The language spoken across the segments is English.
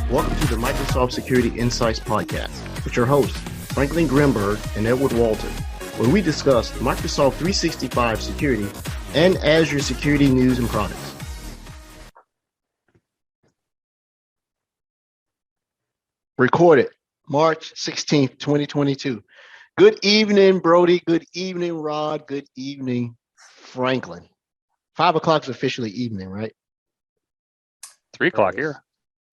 Welcome to the Microsoft Security Insights Podcast with your hosts, Franklin Grimberg and Edward Walton, where we discuss Microsoft 365 security and Azure security news and products. Recorded March 16th, 2022. Good evening, Brody. Good evening, Rod. Good evening, Franklin. 5 o'clock is officially evening, right? 3 o'clock here.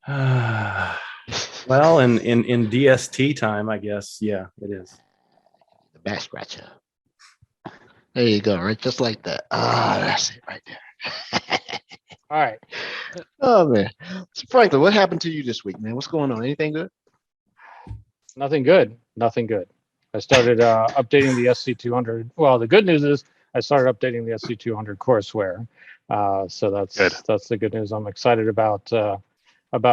Well, in DST time, I guess. Yeah, it is. The back scratcher. There you go, right? Just like that. That's it right there. All right. Oh, man. So, Franklin, what happened to you this week, man? What's going on? Anything good? Nothing good. Nothing good. I started updating the SC-300. Well, the good news is I started updating the SC-300 courseware. So that's good. That's the good news. I'm excited about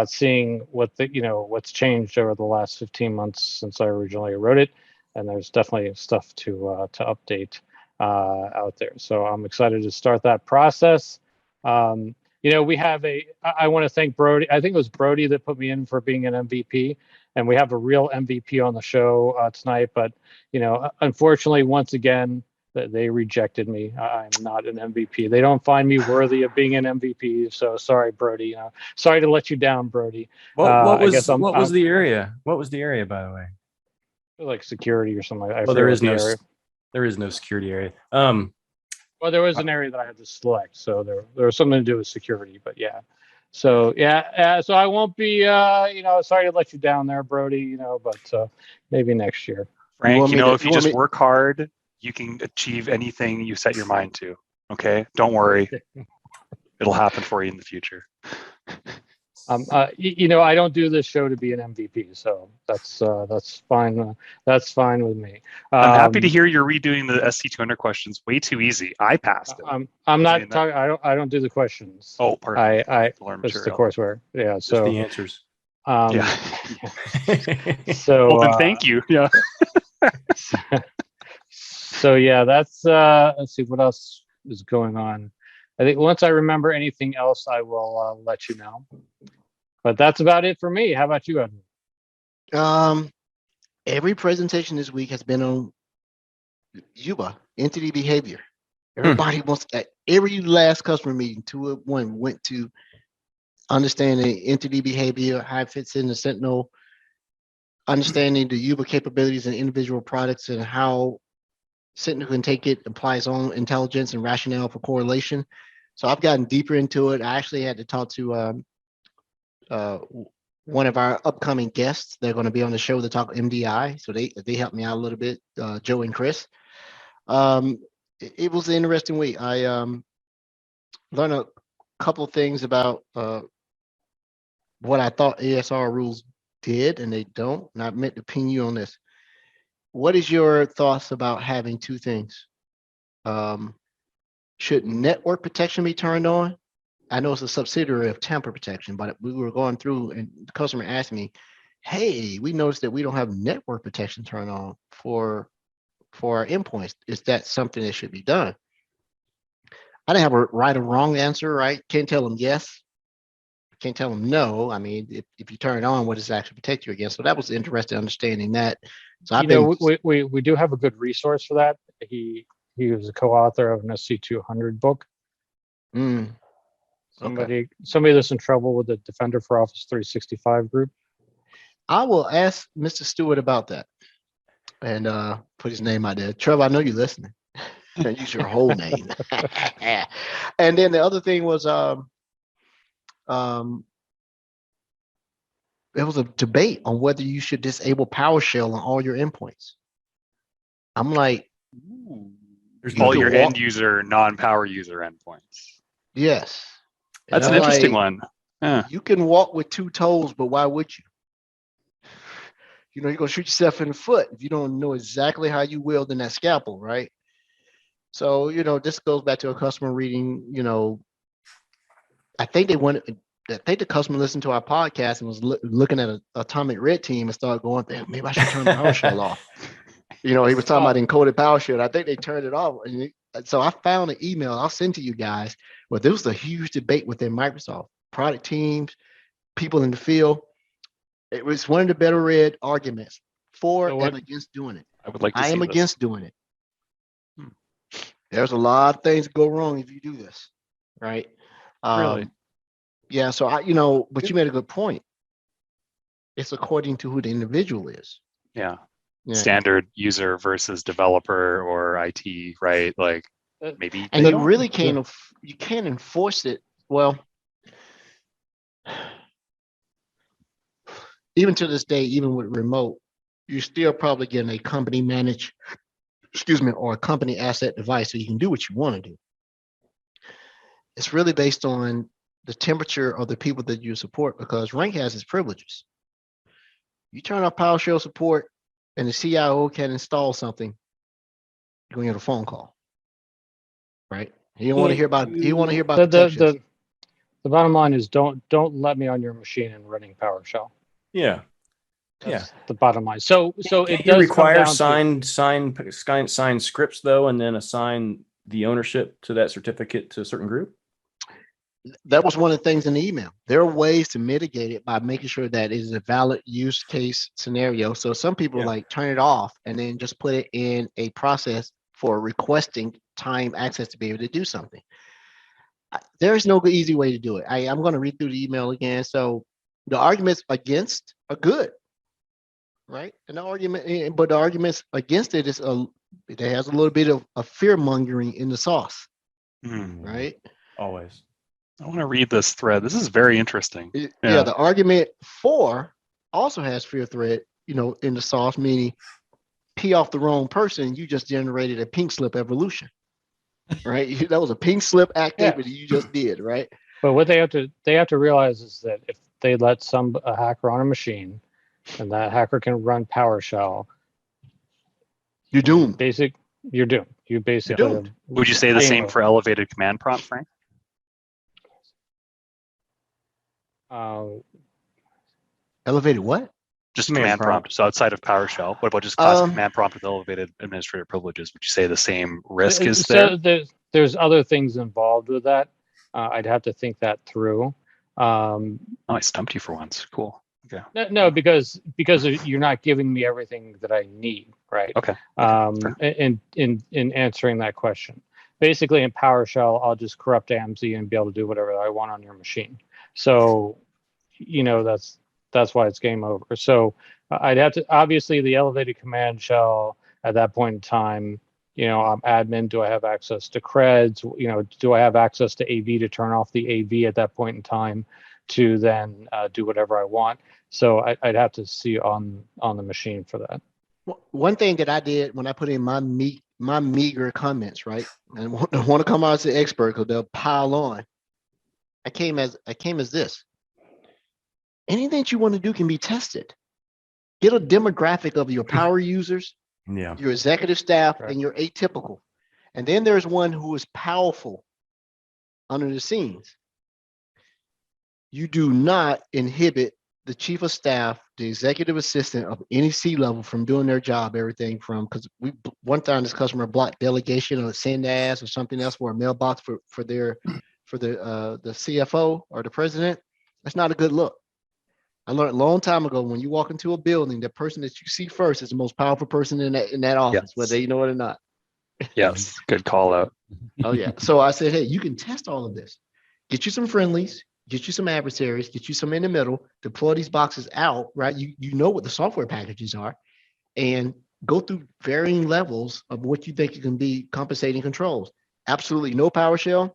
seeing what's changed over the last 15 months since I originally wrote it, and there's definitely stuff to update out there. So I'm excited to start that process. We have I want to thank Brody. I think it was Brody that put me in for being an MVP, and we have a real MVP on the show tonight. But unfortunately, once again, they rejected me. I'm not an MVP. They don't find me worthy of being an MVP. So sorry, Brody. Sorry to let you down, Brody. What was the area? What was the area, by the way? Like security or something like that. Well, there is no security area. Well, there was an area that I had to select, so there was something to do with security. But yeah, so so I won't be sorry to let you down there, Brody. But maybe next year. Frank, if you just work hard, you can achieve anything you set your mind to. Okay, don't worry, it'll happen for you in the future. I don't do this show to be an MVP, so that's fine. That's fine with me. I'm happy to hear you're redoing the SC-200 questions. Way too easy. I passed it. I'm not talking. I don't do the questions. Oh, pardon. It's the courseware. Yeah. So just the answers. Yeah. So well, then thank you. Yeah. So yeah, that's let's see what else is going on. I think once I remember anything else, I will let you know. But that's about it for me. How about you, Edwin? Every presentation this week has been on Yuba, entity behavior. Everybody wants, every last customer meeting, 2-1 went to understanding entity behavior, how it fits in the Sentinel, understanding the Yuba capabilities and individual products and how Sentinel can take it, apply its own intelligence and rationale for correlation. So I've gotten deeper into it. I actually had to talk to one of our upcoming guests. They're going to be on the show to talk MDI. So they helped me out a little bit, Joe and Chris. It was an interesting week. I learned a couple things about what I thought ASR rules did and they don't. And I meant to ping you on this. What is your thoughts about having two things? Should network protection be turned on? I know it's a subsidiary of tamper protection, but we were going through and the customer asked me, hey, we noticed that we don't have network protection turned on for our endpoints. Is that something that should be done? I didn't have a right or wrong answer, right? Can't tell them yes. Can't tell them no. I mean, if you turn it on, what does it actually protect you against? So that was interesting understanding that. So we do have a good resource for that. He was a co-author of an SC-200 book. Somebody that's in trouble with the Defender for Office 365 group. I will ask Mr. Stewart about that and put his name out there. Trevor, I know you're listening. Use your whole name. And then the other thing was there was a debate on whether you should disable PowerShell on all your endpoints. I'm like, there's all your end user, non-power user endpoints. Yes. That's an interesting one. Yeah. You can walk with two toes, but why would you? You're going to shoot yourself in the foot if you don't know exactly how you wield in that scalpel, right? So, this goes back to a customer reading, I think the customer listened to our podcast and was looking at an Atomic Red Team and started going, maybe I should turn PowerShell off. He was talking about encoded PowerShell. I think they turned it off. And so I found an email I'll send to you guys where there was a huge debate within Microsoft, product teams, people in the field. It was one of the better read arguments for So what- and against doing it. I would like to I see am this. against doing it. Hmm. There's a lot of things that go wrong if you do this, right? Really? Yeah. So but you made a good point. It's according to who the individual is. Yeah. Yeah. Standard user versus developer or IT, right? Like maybe. And they you don't. really can't enforce it. Well, even to this day, even with remote, you're still probably getting a company managed, or a company asset device, so you can do what you want to do. It's really based on the temperature of the people that you support, because rank has its privileges. You turn off PowerShell support and the CIO can install something, you're gonna get a phone call. Right? He don't want to hear about protections. The bottom line is don't let me on your machine and running PowerShell. Yeah. That's the bottom line. So Can't it you does require come down signed scripts though, and then assign the ownership to that certificate to a certain group? That was one of the things in the email. There are ways to mitigate it by making sure that it is a valid use case scenario. So some people like turn it off and then just put it in a process for requesting time access to be able to do something. There is no easy way to do it. I'm going to read through the email again. So the arguments against are good, right? And but the arguments against it it has a little bit of fear mongering in the sauce, right? Always. I want to read this thread. This is very interesting. Yeah, the argument for also has fear thread, in the sauce, meaning pee off the wrong person, you just generated a pink slip evolution, right? That was a pink slip activity you just did, right? But what they have to realize is that if they let a hacker on a machine, and that hacker can run PowerShell, you're doomed. You're doomed. You basically. Doomed. Would you say the same for elevated command prompt, Frank? Elevated what? Just command prompt. So outside of PowerShell, what about just classic command prompt with elevated administrator privileges? Would you say the same risk is there? So there's other things involved with that. I'd have to think that through. I stumped you for once. Cool. Okay. No, because you're not giving me everything that I need, right? Okay. In answering that question, basically in PowerShell, I'll just corrupt AMZ and be able to do whatever I want on your machine. So, that's why it's game over. So I'd have to, obviously the elevated command shell at that point in time, I'm admin. Do I have access to creds? Do I have access to AV to turn off the AV at that point in time to then do whatever I want? So I'd have to see on the machine for that. One thing that I did when I put in my meager comments, right? And I want to come out as an expert because they'll pile on. I came as this. Anything that you want to do can be tested. Get a demographic of your power users, your executive staff, and your atypical. And then there's one who is powerful under the scenes. You do not inhibit the chief of staff, the executive assistant of any C-level from doing their job, everything from, because one time this customer blocked delegation or send ass or something else for a mailbox for the CFO or the president. That's not a good look. I learned a long time ago, when you walk into a building, the person that you see first is the most powerful person in that office, whether you know it or not. Yes, good call out. Oh yeah. So I said, hey, you can test all of this. Get you some friendlies, get you some adversaries, get you some in the middle, deploy these boxes out, right? You know what the software packages are, and go through varying levels of what you think it can be compensating controls. Absolutely no PowerShell,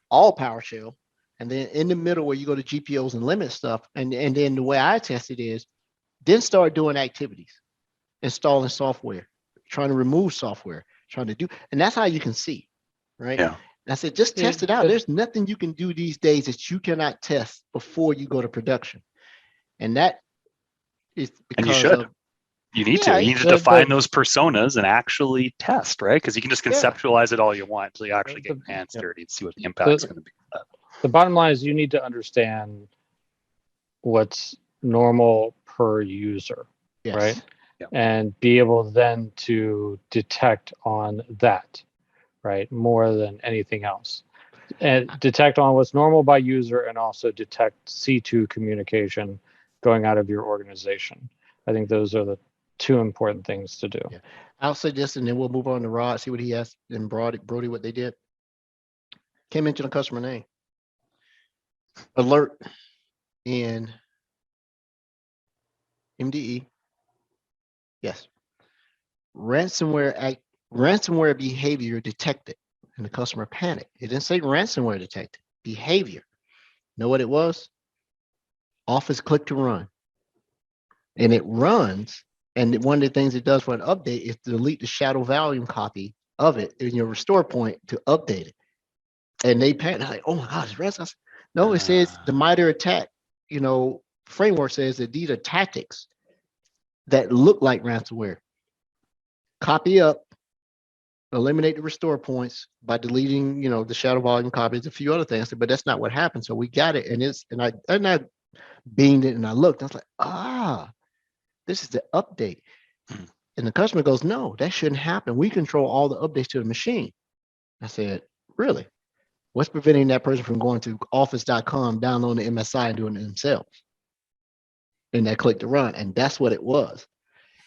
all PowerShell. And then in the middle where you go to GPOs and limit stuff, and then the way I test it is, then start doing activities, installing software, trying to remove software, trying to do, and that's how you can see, right? Yeah. And I said, just test it out. There's nothing you can do these days that you cannot test before you go to production. And that is because and you should. You need to. You need to define those personas and actually test, right? Because you can just conceptualize it all you want until you actually get your hands dirty and see what the impact is going to be. The bottom line is you need to understand what's normal per user, right? Yep. And be able then to detect on that, right? More than anything else. And detect on what's normal by user, and also detect C2 communication going out of your organization. I think those are the two important things to do. Yeah. I'll say this, and then we'll move on to Rod, see what he has, and Brody, what they did. Can't mention a customer name. Alert in MDE. Yes. Ransomware behavior detected, and the customer panicked. It didn't say ransomware detected. Behavior. Know what it was? Office click to run. And it runs, and one of the things it does for an update is to delete the shadow volume copy of it in your restore point to update it. And they panicked, like, oh my God, it's ransomware. No, it says the MITRE attack, framework says that these are tactics that look like ransomware. Copy up, eliminate the restore points by deleting, the shadow volume copies, a few other things, but that's not what happened. So we got it, and I beamed it, and I looked. I was like, this is the update. And the customer goes, no, that shouldn't happen. We control all the updates to the machine. I said, really? What's preventing that person from going to office.com, downloading the MSI and doing it themselves? And that click to run, and that's what it was.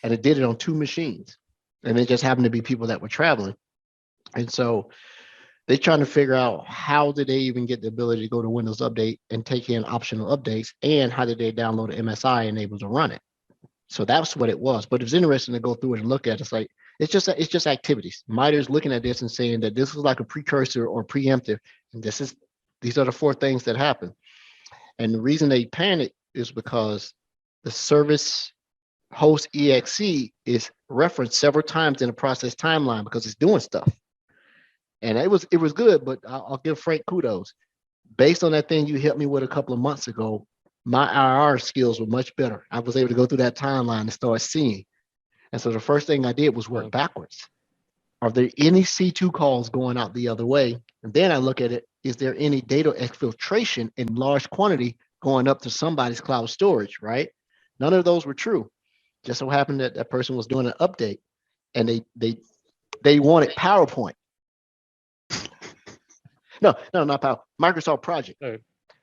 And it did it on 2 machines. And it just happened to be people that were traveling. And so they're trying to figure out how did they even get the ability to go to Windows Update and take in optional updates, and how did they download the MSI and able to run it? So that's what it was. But it was interesting to go through it and look at it. It's like, it's just activities. MITRE's looking at this and saying that this is like a precursor or preemptive. And these are the 4 things that happen. And the reason they panic is because the service host exe is referenced several times in the process timeline because it's doing stuff. And it was good, but I'll give Frank kudos. Based on that thing you helped me with a couple of months ago, my IR skills were much better. I was able to go through that timeline and start seeing. And so the first thing I did was work backwards. Are there any C2 calls going out the other way? And then I look at it, is there any data exfiltration in large quantity going up to somebody's cloud storage, right? None of those were true. Just so happened that that person was doing an update, and they wanted PowerPoint. No, not PowerPoint. Microsoft Project.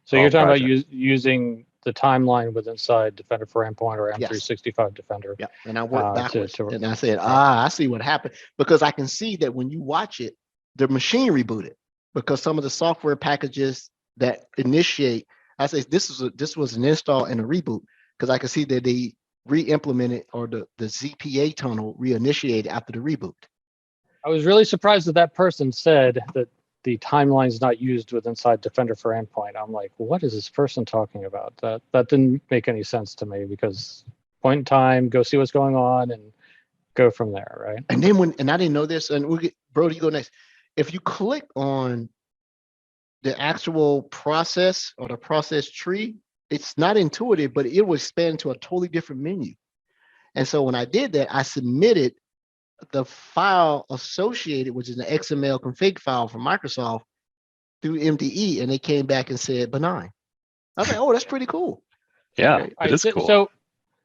So you're talking about using the timeline with inside Defender for Endpoint or M365 Defender. Yeah, and I worked backwards, and I said, I see what happened, because I can see that when you watch it, the machine rebooted because some of the software packages that initiate, I say this was an install and a reboot, because I can see that they re-implemented, or the ZPA tunnel reinitiated after the reboot. I was really surprised that person said that the timeline is not used with inside Defender for Endpoint. I'm like, what is this person talking about? That didn't make any sense to me, because point in time, go see what's going on and go from there, right? And then and I didn't know this, and we'll get Brody, you go next. If you click on the actual process or the process tree, it's not intuitive, but it was expand to a totally different menu. And so when I did that, I submitted the file associated, which is an XML config file from Microsoft, through MDE, and they came back and said benign. I was like, oh, that's pretty cool. Yeah, it is cool.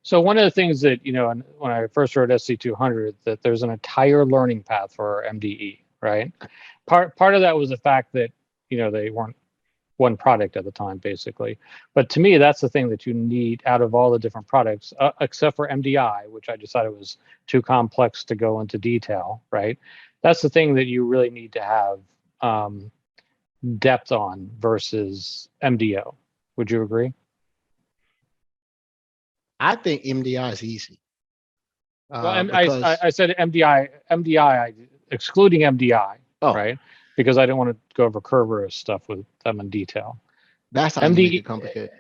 So one of the things that, when I first wrote SC-200, that there's an entire learning path for MDE, right? Part of that was the fact that, they weren't one product at the time, basically. But to me, that's the thing that you need out of all the different products, except for MDI, which I decided was too complex to go into detail, right? That's the thing that you really need to have depth on versus MDO. Would you agree? I think MDI is easy. Well, I said MDI, excluding MDI, right? Because I didn't want to go over Kerberos stuff with them in detail. That's how you make it complicated.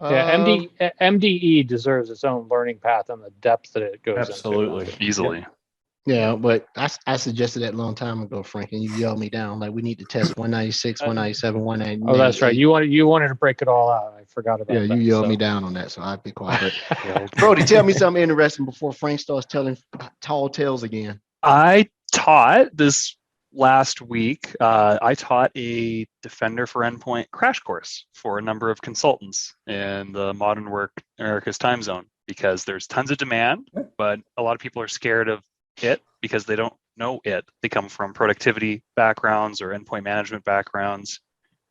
MDE deserves its own learning path and the depth that it goes absolutely into. Easily. Yeah, but I suggested that a long time ago, Frank, and you yelled me down. Like, we need to test 196, 197, 198. Oh, that's right. You wanted to break it all out. I forgot about that. Yeah, you yelled me down on that, so I'd be quiet. Brody, tell me something interesting before Frank starts telling tall tales again. I taught this last week. I taught a Defender for Endpoint crash course for a number of consultants in the modern work America's time zone, because there's tons of demand, but a lot of people are scared of it because they don't know it. They come from productivity backgrounds or endpoint management backgrounds,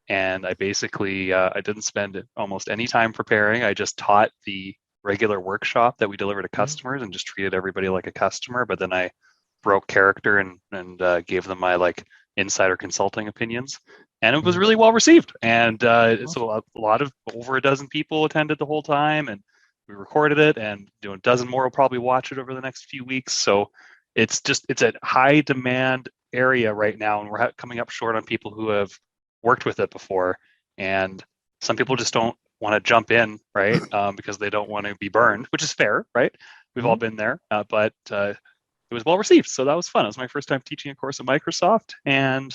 And I basically, I didn't spend almost any time preparing. I just taught the regular workshop that we deliver to customers and just treated everybody like a customer. But then I broke character and gave them my like insider consulting opinions. And it was really well received. And so a lot of over a dozen people attended the whole time, and we recorded it, and a dozen more will probably watch it over the next few weeks. So it's a high demand area right now, and we're coming up short on people who have worked with it before. And some people just don't want to jump in, right? Because they don't want to be burned, which is fair, right? We've all been there, but it was well received. So that was fun. It was my first time teaching a course at Microsoft, and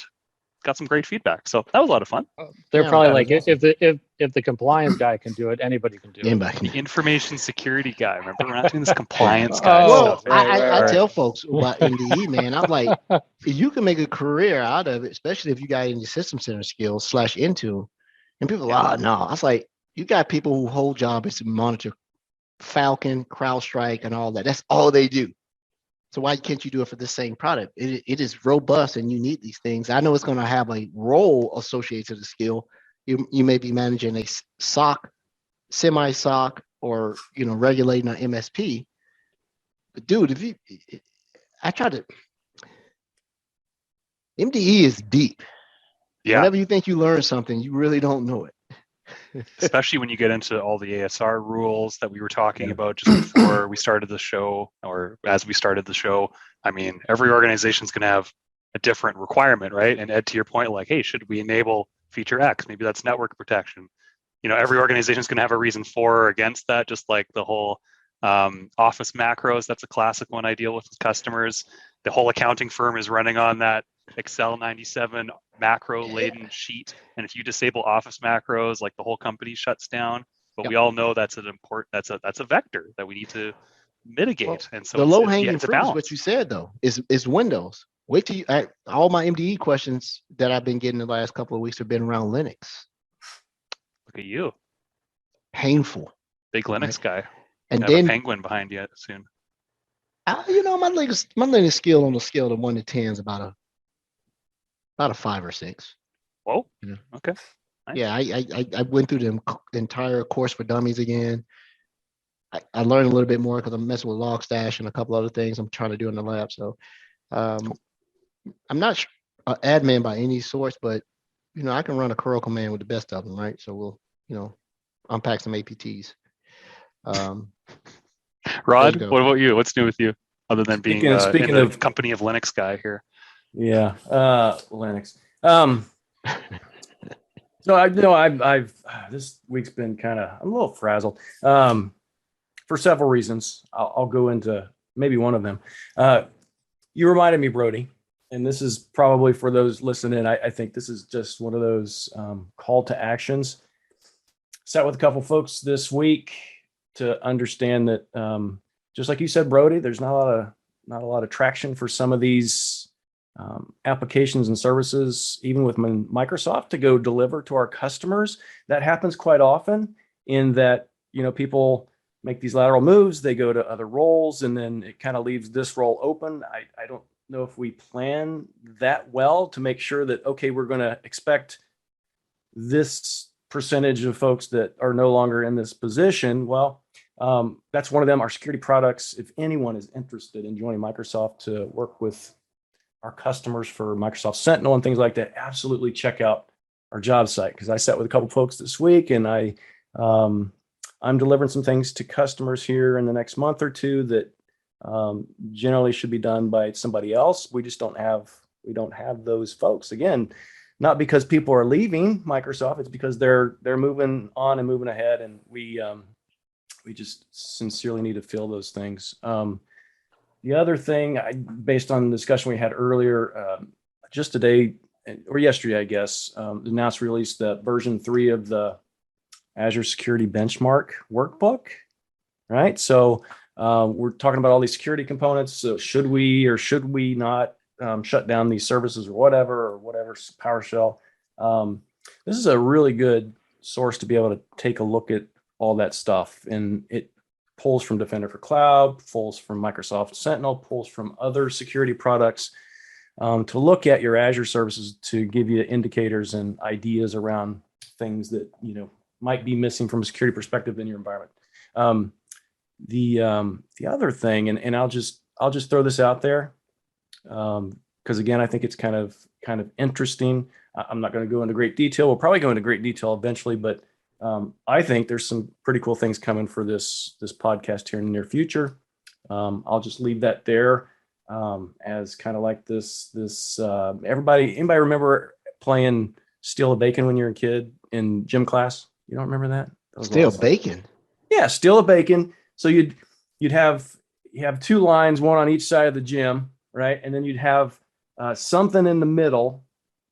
got some great feedback. So that was a lot of fun. They're probably like, if the compliance guy can do it, anybody can do it. The information security guy. Remember, we're not doing this compliance guy Well, stuff. I tell folks about NDE, man. I'm like, you can make a career out of it, especially if you got any system center skills /Intune. And people are like, oh, no. I was like, you got people whose whole job is to monitor Falcon, CrowdStrike, and all that. That's all they do. So why can't you do it for the same product? It is robust, and you need these things. I know it's going to have a role associated to the skill. You may be managing a SOC, semi-SOC, or regulating an MSP. But dude, MDE is deep. Yeah. Whenever you think you learn something, you really don't know it. Especially when you get into all the ASR rules that we were talking about just before we started the show, or as we started the show. I mean, every organization is going to have a different requirement, right? And Ed, to your point, like, hey, should we enable feature X? Maybe that's network protection. Every organization is going to have a reason for or against that, just like the whole Office macros. That's a classic one I deal with customers. The whole accounting firm is running on that Excel 97 macro laden sheet, and if you disable Office macros, like the whole company shuts down. But we all know that's a vector that we need to mitigate. Well, and so the low hanging fruit is balance. what you said though, is Windows. Wait till all my MDE questions that I've been getting the last couple of weeks have been around Linux. Look at you, painful, big Linux guy. And have then a penguin behind you soon. My Linux skill on a scale of 1 to 10 is about a 5 or 6. Whoa. Okay. Nice. Yeah, I went through the entire course for dummies again. I learned a little bit more because I'm messing with Logstash and a couple other things I'm trying to do in the lab. So I'm not an admin by any source, but I can run a curl command with the best of them, right? So we'll unpack some APTs. Rod, what about you? What's new with you other than being speaking of company of Linux guy here? Yeah, Linux. So I've this week's been I'm a little frazzled for several reasons. I'll go into maybe one of them. You reminded me, Brody, and this is probably for those listening. I think this is just one of those call to actions. Sat with a couple folks this week to understand that, just like you said, Brody, there's not a lot of traction for some of these applications and services, even with Microsoft, to go deliver to our customers. That happens quite often in that, people make these lateral moves, they go to other roles, and then it kind of leaves this role open. I don't know if we plan that well to make sure that, okay, we're going to expect this percentage of folks that are no longer in this position. Well, that's one of them. Our security products, if anyone is interested in joining Microsoft to work with our customers for Microsoft Sentinel and things like that, absolutely check out our job site. Because I sat with a couple folks this week, and I'm delivering some things to customers here in the next month or two that generally should be done by somebody else. We don't have those folks. Again, not because people are leaving Microsoft, it's because they're moving on and moving ahead, and we just sincerely need to fill those things. The other thing, based on the discussion we had earlier, just today or yesterday, I guess, announced released the version 3 of the Azure Security Benchmark Workbook. Right, so we're talking about all these security components. So should we or should we not shut down these services or whatever PowerShell? This is a really good source to be able to take a look at all that stuff, and it pulls from Defender for Cloud, pulls from Microsoft Sentinel, pulls from other security products. to look at your Azure services to give you indicators and ideas around things that might be missing from a security perspective in your environment. The other thing, and I'll just throw this out there, because again, I think it's kind of interesting. I'm not going to go into great detail. We'll probably go into great detail eventually, but I think there's some pretty cool things coming for this podcast here in the near future. I'll just leave that there as kind of like this. Anybody remember playing Steal a Bacon when you were a kid in gym class? You don't remember that? Steal bacon. Yeah, Steal a Bacon. So you'd have two lines, one on each side of the gym, right? And then you'd have something in the middle.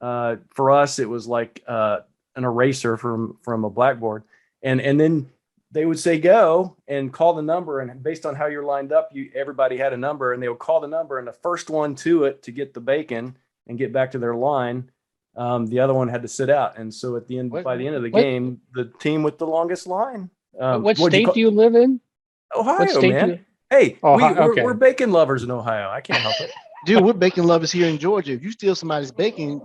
For us, it was like an eraser from a blackboard, and then they would say go and call the number, and based on how you're lined up, everybody had a number, and they would call the number, and the first one to it to get the bacon and get back to their line, the other one had to sit out. And so at the end, by the end of the game, the team with the longest line. What state do you live in? Ohio, man. Hey, Ohio, we're bacon lovers in Ohio. I can't help it. Dude, we're bacon lovers here in Georgia. If you steal somebody's bacon,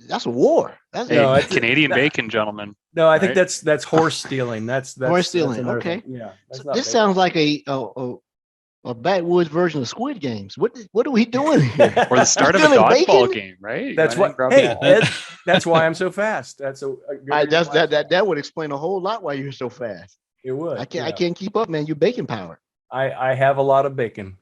that's a war. That's Canadian bacon, gentlemen. No, I think that's horse stealing. That's horse stealing. That's okay. Thing. Yeah. So this sounds like a backwoods version of Squid Games. What are we doing here? Or the start of a dodgeball game, right? That's what. Hey, Ed, that's why I'm so fast. That's that would explain a whole lot why you're so fast. It would. I can't keep up, man. You're bacon powered. I have a lot of bacon.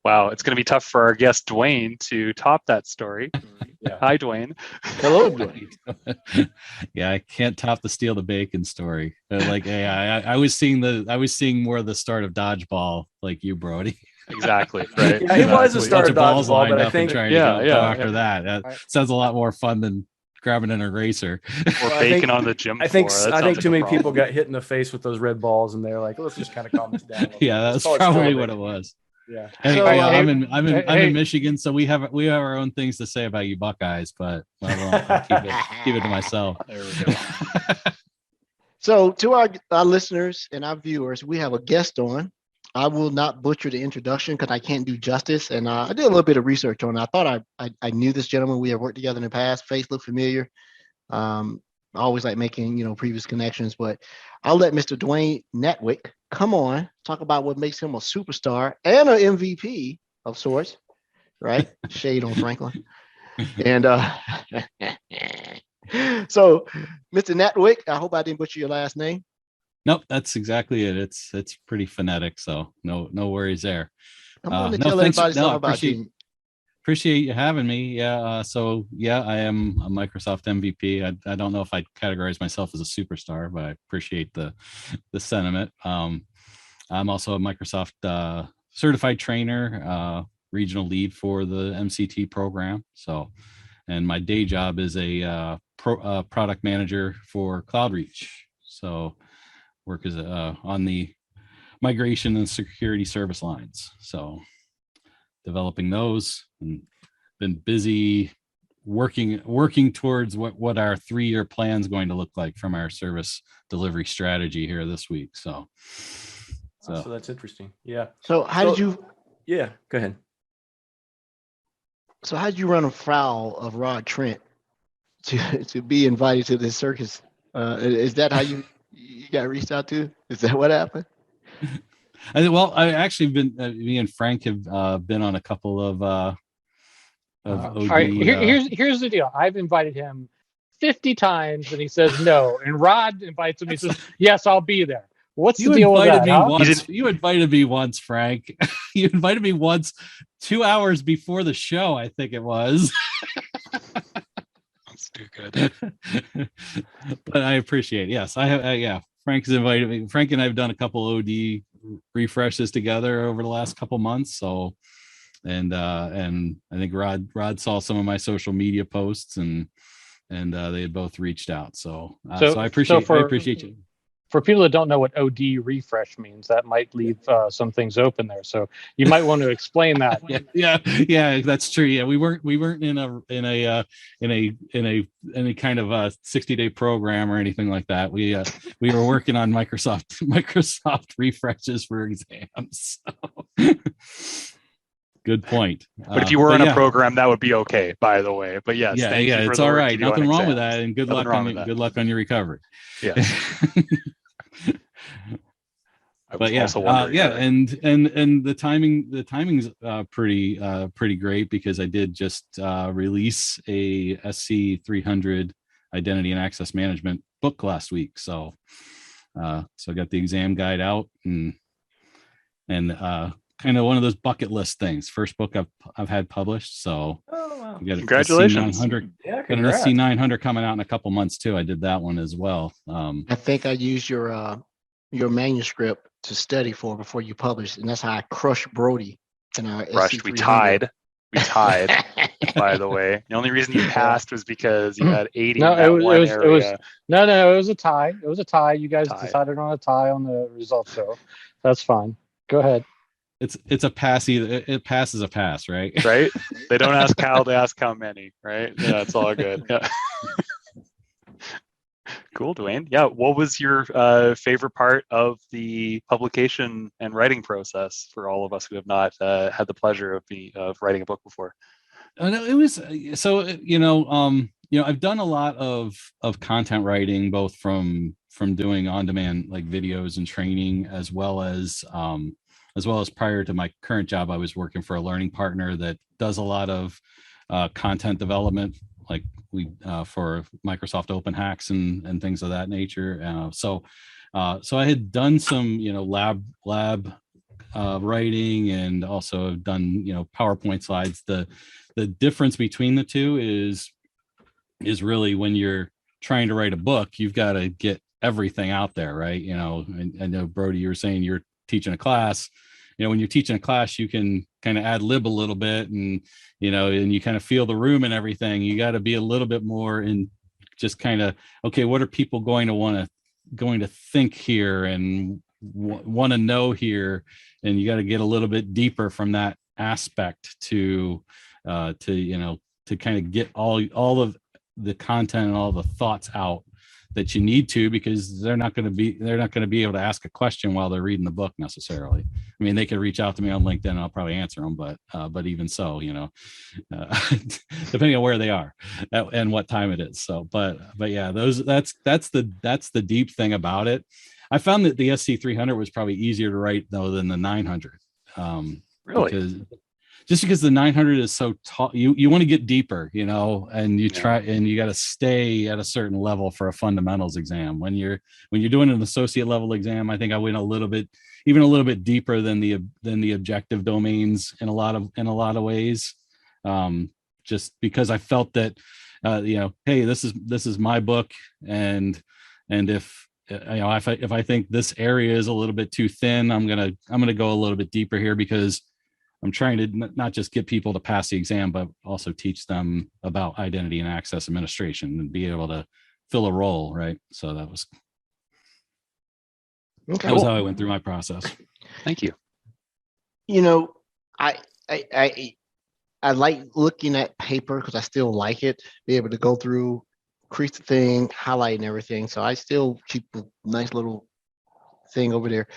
Wow, it's going to be tough for our guest Dwayne to top that story. Yeah. Hi, Dwayne. Hello, Dwayne. Yeah, I can't top the steal the bacon story. Hey, I was seeing more of the start of dodgeball, like you, Brody. Exactly. Right. Yeah, it was a start of balls dodgeball, lined but I up think and trying to go after that. That sounds a lot more fun than grabbing an eraser or bacon on the gym floor. I think too many people got hit in the face with those red balls, and they're like, let's just kind of calm this down. Yeah, that's probably what it was. Yeah. Hey, I'm in Michigan, so we have our own things to say about you Buckeyes, but I'll keep it to myself. There we go. So to our listeners and our viewers, we have a guest on. I will not butcher the introduction because I can't do justice. And I did a little bit of research on it. I thought I knew this gentleman. We have worked together in the past. Face looked familiar. I always like making previous connections, but I'll let Mr. Dwayne Natwick come on, talk about what makes him a superstar and an MVP of sorts, right? Shade on Franklin. And so, Mr. Natwick, I hope I didn't butcher your last name. Nope, that's exactly it. It's pretty phonetic, so no worries there. Come on, tell everybody something about you. Appreciate you having me. Yeah. So I am a Microsoft MVP. I don't know if I'd categorize myself as a superstar, but I appreciate the sentiment. I'm also a Microsoft certified trainer, regional lead for the MCT program. So, and my day job is a product manager for CloudReach. So, work as on the migration and security service lines. So, developing those, and been busy working towards what our 3-year plan is going to look like from our service delivery strategy here this week. So that's interesting. Yeah. So did you? Yeah. Go ahead. So how did you run afoul of Rod Trent to be invited to this circus? Is that how you got reached out to? Is that what happened? I actually been me and Frank have been on a couple of OD. All right, here's the deal. I've invited him 50 times and he says no. And Rod invites him. He says, yes, I'll be there. What's the deal with that? You invited me once, Frank. You invited me once 2 hours before the show, I think it was. That's too good. But I appreciate it. Yes, I have. Frank's invited me. Frank and I have done a couple OD refreshes together over the last couple months. So, and I think Rod saw some of my social media posts and they had both reached out. So I appreciate you. For people that don't know what OD refresh means, that might leave some things open there. So you might want to explain that. Yeah, that's true. Yeah, we weren't in any kind of a 60-day program or anything like that. We were working on Microsoft refreshes for exams. So. Good point. But if you were in a yeah, program, that would be okay, by the way. But yes, yeah, thank you for it's the all work right. you do on Nothing wrong with exams. that, and good Nothing luck wrong on with that. good luck on your recovery. Yes. I was But yeah, also wondering. yeah, that. and the timing's pretty great because I did just release a SC-300 identity and access management book last week. So I got the exam guide out and kind of one of those bucket list things. First book I've had published. So Oh wow! we got Congratulations. SC-900. Yeah, Got an congrats. SC-900 coming out in a couple months too. I did that one as well. I think I used your manuscript to study for before you published, and that's how I crushed Brody in our Rushed. We SC-300. tied. We tied. By the way, the only reason you passed was because you had 80 in that one area. No, it was a tie. It was a tie. You guys Tie. decided on a tie on the results show. That's fine. Go ahead. It's a pass. It passes a pass, right? Right? They don't ask how, they ask how many, right? Yeah, it's all good. Yeah. Cool, Dwayne. Yeah, what was your favorite part of the publication and writing process for all of us who have not had the pleasure of writing a book before? No, it was so I've done a lot of content writing, both from doing on demand like videos and training, as well as prior to my current job, I was working for a learning partner that does a lot of content development, like we for Microsoft Open Hacks and things of that nature. So I had done some lab writing, and also have done PowerPoint slides. The difference between the two is really when you're trying to write a book, you've got to get everything out there, right? I know, Brody, you were saying you're teaching a class. When you're teaching a class, you can kind of ad lib a little bit, and and you kind of feel the room and everything. You got to be a little bit more in just kind of, okay, what are people going to think here and want to know here, and you got to get a little bit deeper from that aspect to kind of get all of the content and all the thoughts out that you need to, because they're not going to be able to ask a question while they're reading the book necessarily. I mean, they could reach out to me on LinkedIn and I'll probably answer them, but even so, depending on where they are and what time it is. So, but yeah, that's the deep thing about it. I found that the SC-300 was probably easier to write though than the 900. Really? Because the 900 is so tall, you want to get deeper, and you try, and you got to stay at a certain level for a fundamentals exam. When you're doing an associate level exam, I think I went a little bit deeper than the objective domains in a lot of ways. Just because I felt that, hey, this is my book, and if I think this area is a little bit too thin, I'm gonna go a little bit deeper here, because I'm trying to not just get people to pass the exam, but also teach them about identity and access administration and be able to fill a role, right? So that was how I went through my process. Thank you. I like looking at paper because I still like it, be able to go through, crease the thing, highlight and everything. So I still keep the nice little thing over there.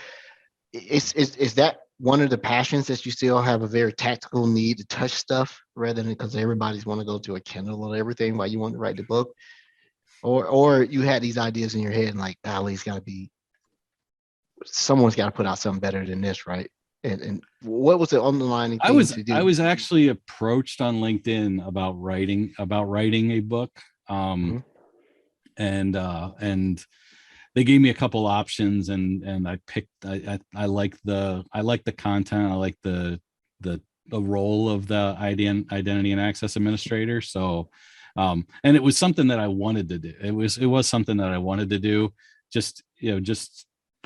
Is that one of the passions, that you still have a very tactical need to touch stuff rather than because everybody's want to go to a Kindle and everything while you want to write the book? Or you had these ideas in your head and like, golly, someone's got to put out something better than this, right? And what was the underlying thing to do? I was actually approached on LinkedIn about writing a book. And they gave me a couple options, and I picked. I like the content. I like the role of the identity and access administrator. So, and it was something that I wanted to do. It was something that I wanted to do. Just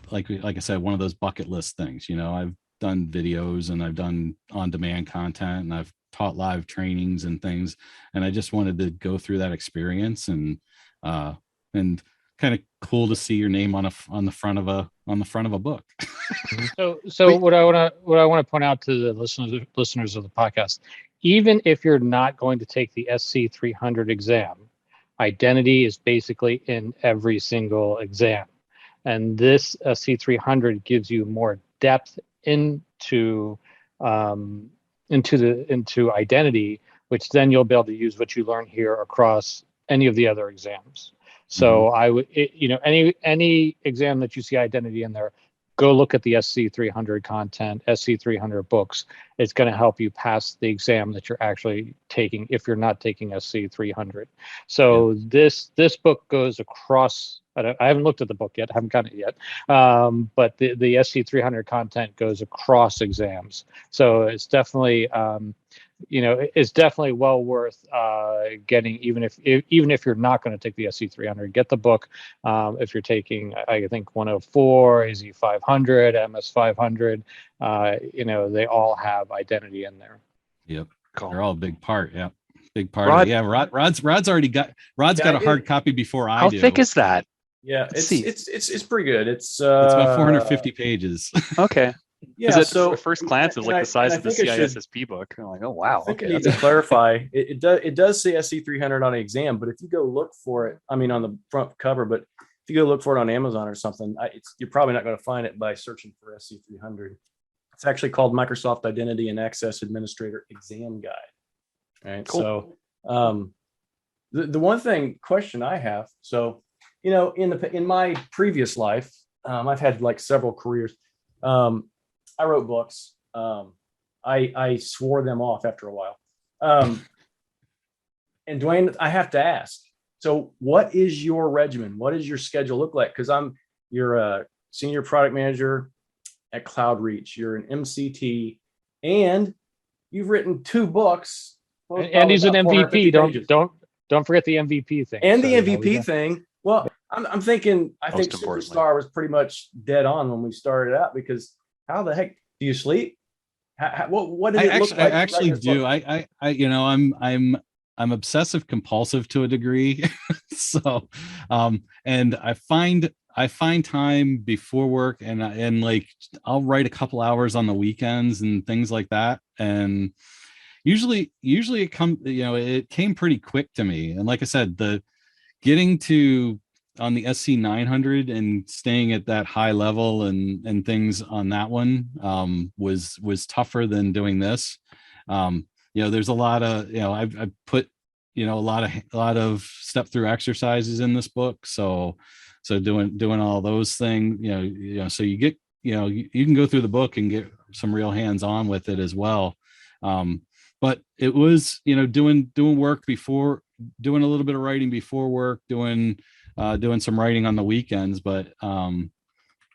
like I said, one of those bucket list things. I've done videos and I've done on-demand content and I've taught live trainings and things, and I just wanted to go through that experience and kind of cool to see your name on the front of a book. So what I want to point out to the listeners of the podcast, even if you're not going to take the SC-300 exam, identity is basically in every single exam, and this SC-300 gives you more depth into into identity, which then you'll be able to use what you learn here across any of the other exams. So I would, any exam that you see identity in there, go look at the SC-300 content, SC-300 books. It's going to help you pass the exam that you're actually taking if you're not taking SC-300. So this book goes across. I haven't looked at the book yet. I haven't gotten it yet. But the SC-300 content goes across exams. So it's definitely, it's definitely well worth getting, even if you're not going to take the SC-300, get the book. If you're taking, I think 104, AZ-500, MS-500, they all have identity in there. Yep. Cool. They're all a big part. Yeah. Big part of it. Yeah. Rod's already got a hard copy before I do. How thick is that? Yeah, it's pretty good. It's about 450 pages. Okay. Yeah. So at first glance, it's like the size of the CISSP book. I'm like, oh wow. I need to clarify. It does say SC-300 on the exam, but if you go look for it, on the front cover, but if you go look for it on Amazon or something, you're probably not going to find it by searching for SC-300. It's actually called Microsoft Identity and Access Administrator Exam Guide. All right. Cool. So the one question I have, so in my previous life, I've had like several careers. I wrote books. I swore them off after a while. And Dwayne, I have to ask, so what is your regimen? What does your schedule look like? Because you're a senior product manager at CloudReach. You're an MCT, and you've written 2 books. And he's an MVP. Don't forget the MVP thing. And the MVP thing. Well, I'm thinking. I think Superstar was pretty much dead on when we started out, because how the heck do you sleep? What does it look like? I actually do. I'm obsessive compulsive to a degree. So, and I find time before work, and like I'll write a couple hours on the weekends and things like that. And usually it came pretty quick to me. And like I said, the getting to on the SC-900 and staying at that high level and things on that one was tougher than doing this. There's a lot of, I've put, a lot of step through exercises in this book. So doing all those things, so you get, you can go through the book and get some real hands on with it as well. But it was, doing work before, doing a little bit of writing before work, doing some writing on the weekends, but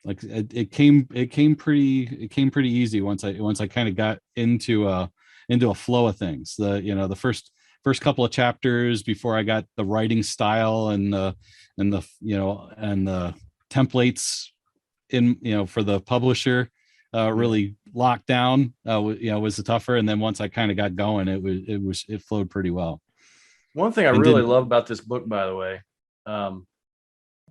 like it came pretty easy once I kind of got into a flow of things. The first couple of chapters before I got the writing style and the templates in, for the publisher really locked down, was the tougher. And then once I kind of got going, it flowed pretty well. One thing I really love about this book, by the way,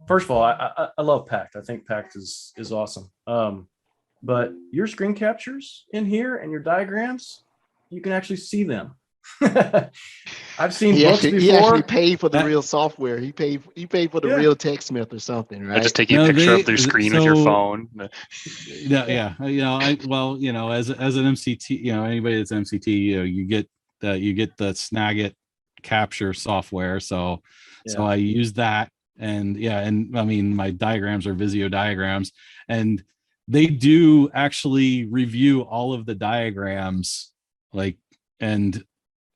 first of all, I love Pact. I think Pact is awesome. But your screen captures in here and your diagrams, you can actually see them. I've seen books before. He actually paid for the real software. He paid for the real TechSmith or something, right? I just take a picture of their screen with your phone. Yeah. As an MCT, anybody that's MCT, you get the Snagit capture software. So I use that, and my diagrams are Visio diagrams, and they do actually review all of the diagrams, and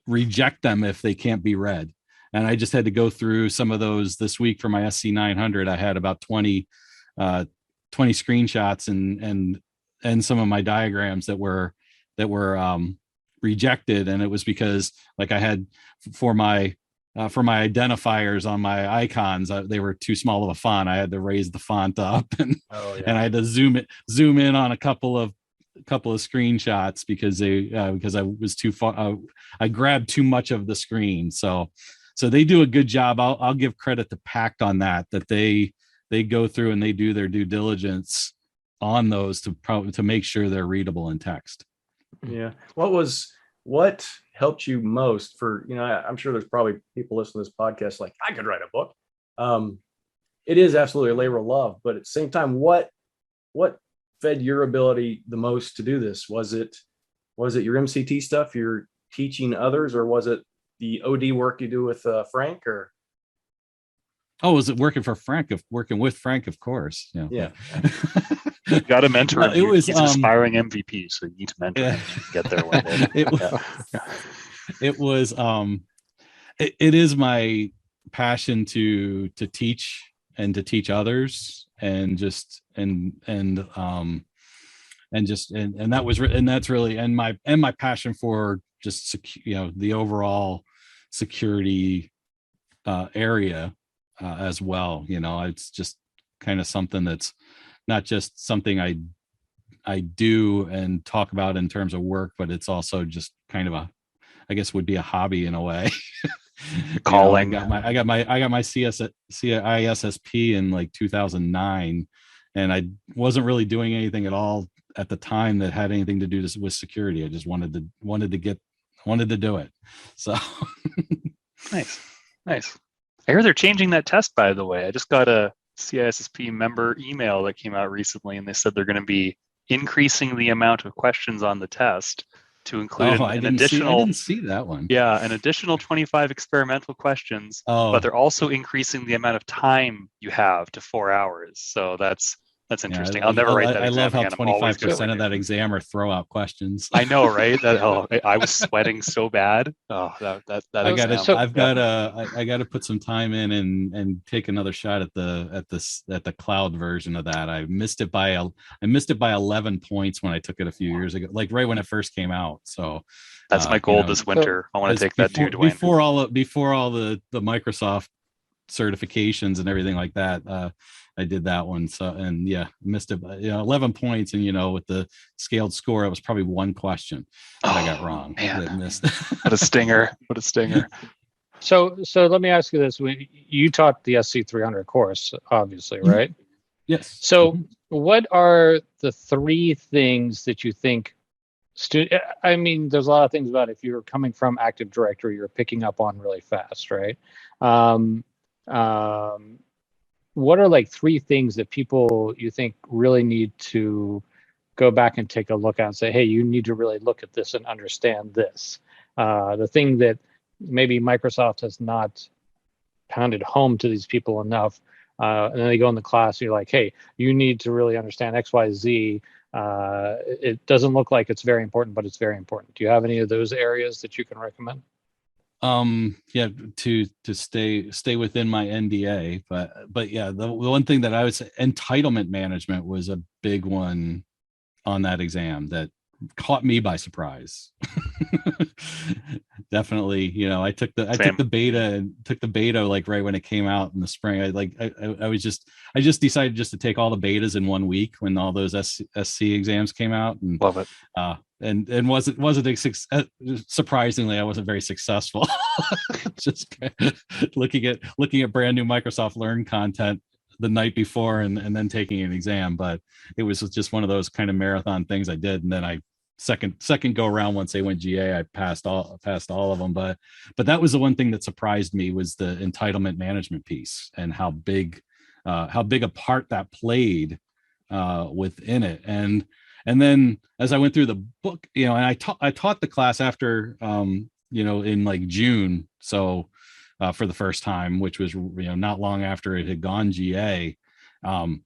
reject them if they can't be read. And I just had to go through some of those this week for my SC-900. I had about 20 screenshots and some of my diagrams that were rejected. And it was because I had for my identifiers on my icons, they were too small of a font. I had to raise the font up, and I had to zoom in on a couple of screenshots because I was too far. I grabbed too much of the screen. So they do a good job. I'll give credit to Pact on that they go through and they do their due diligence on those to make sure they're readable in text. Yeah. What helped you most for, I'm sure there's probably people listening to this podcast like, I could write a book. It is absolutely a labor of love, but at the same time, what fed your ability the most to do this? Was it was it your MCT stuff you're teaching others, or was it the OD work you do with Frank? Or Oh, was it working for Frank? Working with Frank, of course. yeah. You got to mentor him. It was, He's an aspiring MVP, so you need to mentor Yeah. him to get there one day. It was it is my passion to teach and to teach others, and just and that was and that's really and my passion for just the overall security area as well. It's just kind of something that's not just something I do and talk about in terms of work, but it's also just kind of I guess would be a hobby in a way. Calling. I got my CISSP in like 2009, and I wasn't really doing anything at all at the time that had anything to do with security. I just wanted to do it. So Nice. I hear they're changing that test, by the way. I just got a CISSP member email that came out recently, and they said they're going to be increasing the amount of questions on the test to include I didn't see that one. Yeah, an additional 25 experimental questions, but they're also increasing the amount of time you have to 4 hours. So that's interesting. I'll never write that exam. I love how again. 25% of that exam are throw out questions. I know, right? I was sweating so bad. Oh, that I got exam. I got to put some time in and take another shot at the cloud version of that. I missed it by 11 points when I took it a few years ago, like right when it first came out. So that's my goal this winter. I want to take that too, Dwayne. Before all the Microsoft certifications and everything like that, I did that one. So, and yeah, missed it. 11 points, and with the scaled score, it was probably one question that I got wrong. Man. That missed. What a stinger! So let me ask you this: you taught the SC-300 course, obviously, right? Yes. So, what are the 3 things that you think? I mean, there's a lot of things about if you're coming from Active Directory, you're picking up on really fast, right? What are like 3 things that people you think really need to go back and take a look at and say, hey, you need to really look at this and understand this? The thing that maybe Microsoft has not pounded home to these people enough. And then they go in the class, and you're like, hey, you need to really understand X, Y, Z. It doesn't look like it's very important, but it's very important. Do you have any of those areas that you can recommend? Yeah, to stay within my NDA, but yeah, the one thing that I would say, entitlement management was a big one on that exam that caught me by surprise. Definitely, I took the beta like right when it came out in the spring. I just decided just to take all the betas in 1 week when all those SC exams came out, and love it. And wasn't surprisingly, I wasn't very successful. Just looking at brand new Microsoft Learn content the night before and then taking an exam, but it was just one of those kind of marathon things I did, and then I second go around once they went GA, I passed all of them. But that was the one thing that surprised me, was the entitlement management piece and how big a part that played within it. And then as I went through the book, and I taught the class after in like June, so for the first time, which was not long after it had gone GA, and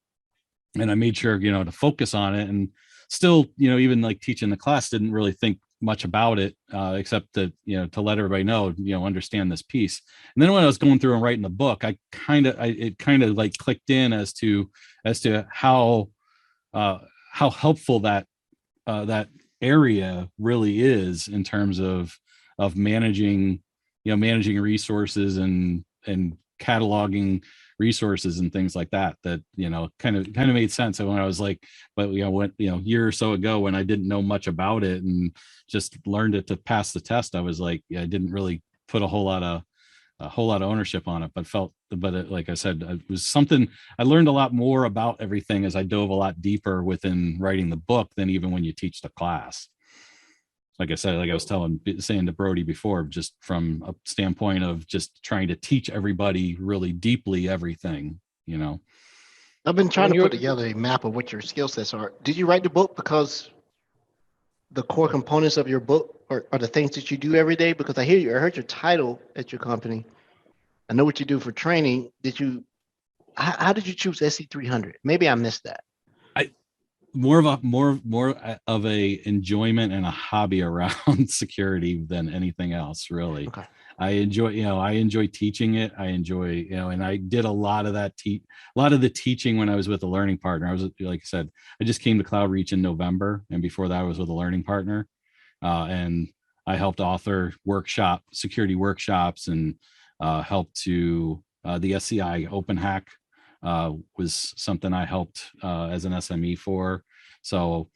I made sure to focus on it. And still, even like teaching the class, didn't really think much about it, except that to let everybody know, understand this piece. And then when I was going through and writing the book, it kind of like clicked in as to how helpful that area really is in terms of managing resources and cataloging resources and things like that kind of made sense. And when I was like, but year or so ago, when I didn't know much about it and just learned it to pass the test, I was like, I didn't really put a whole lot of ownership on it, but like I said, it was something I learned a lot more about everything as I dove a lot deeper within writing the book than even when you teach the class. Like I said, like I was saying to Brody before, just from a standpoint of just trying to teach everybody really deeply everything, I've been trying to put together a map of what your skill sets are. Did you write the book because the core components of your book are the things that you do every day? Because I heard your title at your company. I know what you do for training. How did you choose SC-300? Maybe I missed that. More of a enjoyment and a hobby around security than anything else, really. Okay. I enjoy teaching it. I enjoy, and I did a lot of that a lot of the teaching when I was with a learning partner. I was, like I said, I just came to CloudReach in November, and before that I was with a learning partner, and I helped author security workshops, and helped to the SCI Open Hack was something I helped as an SME for. So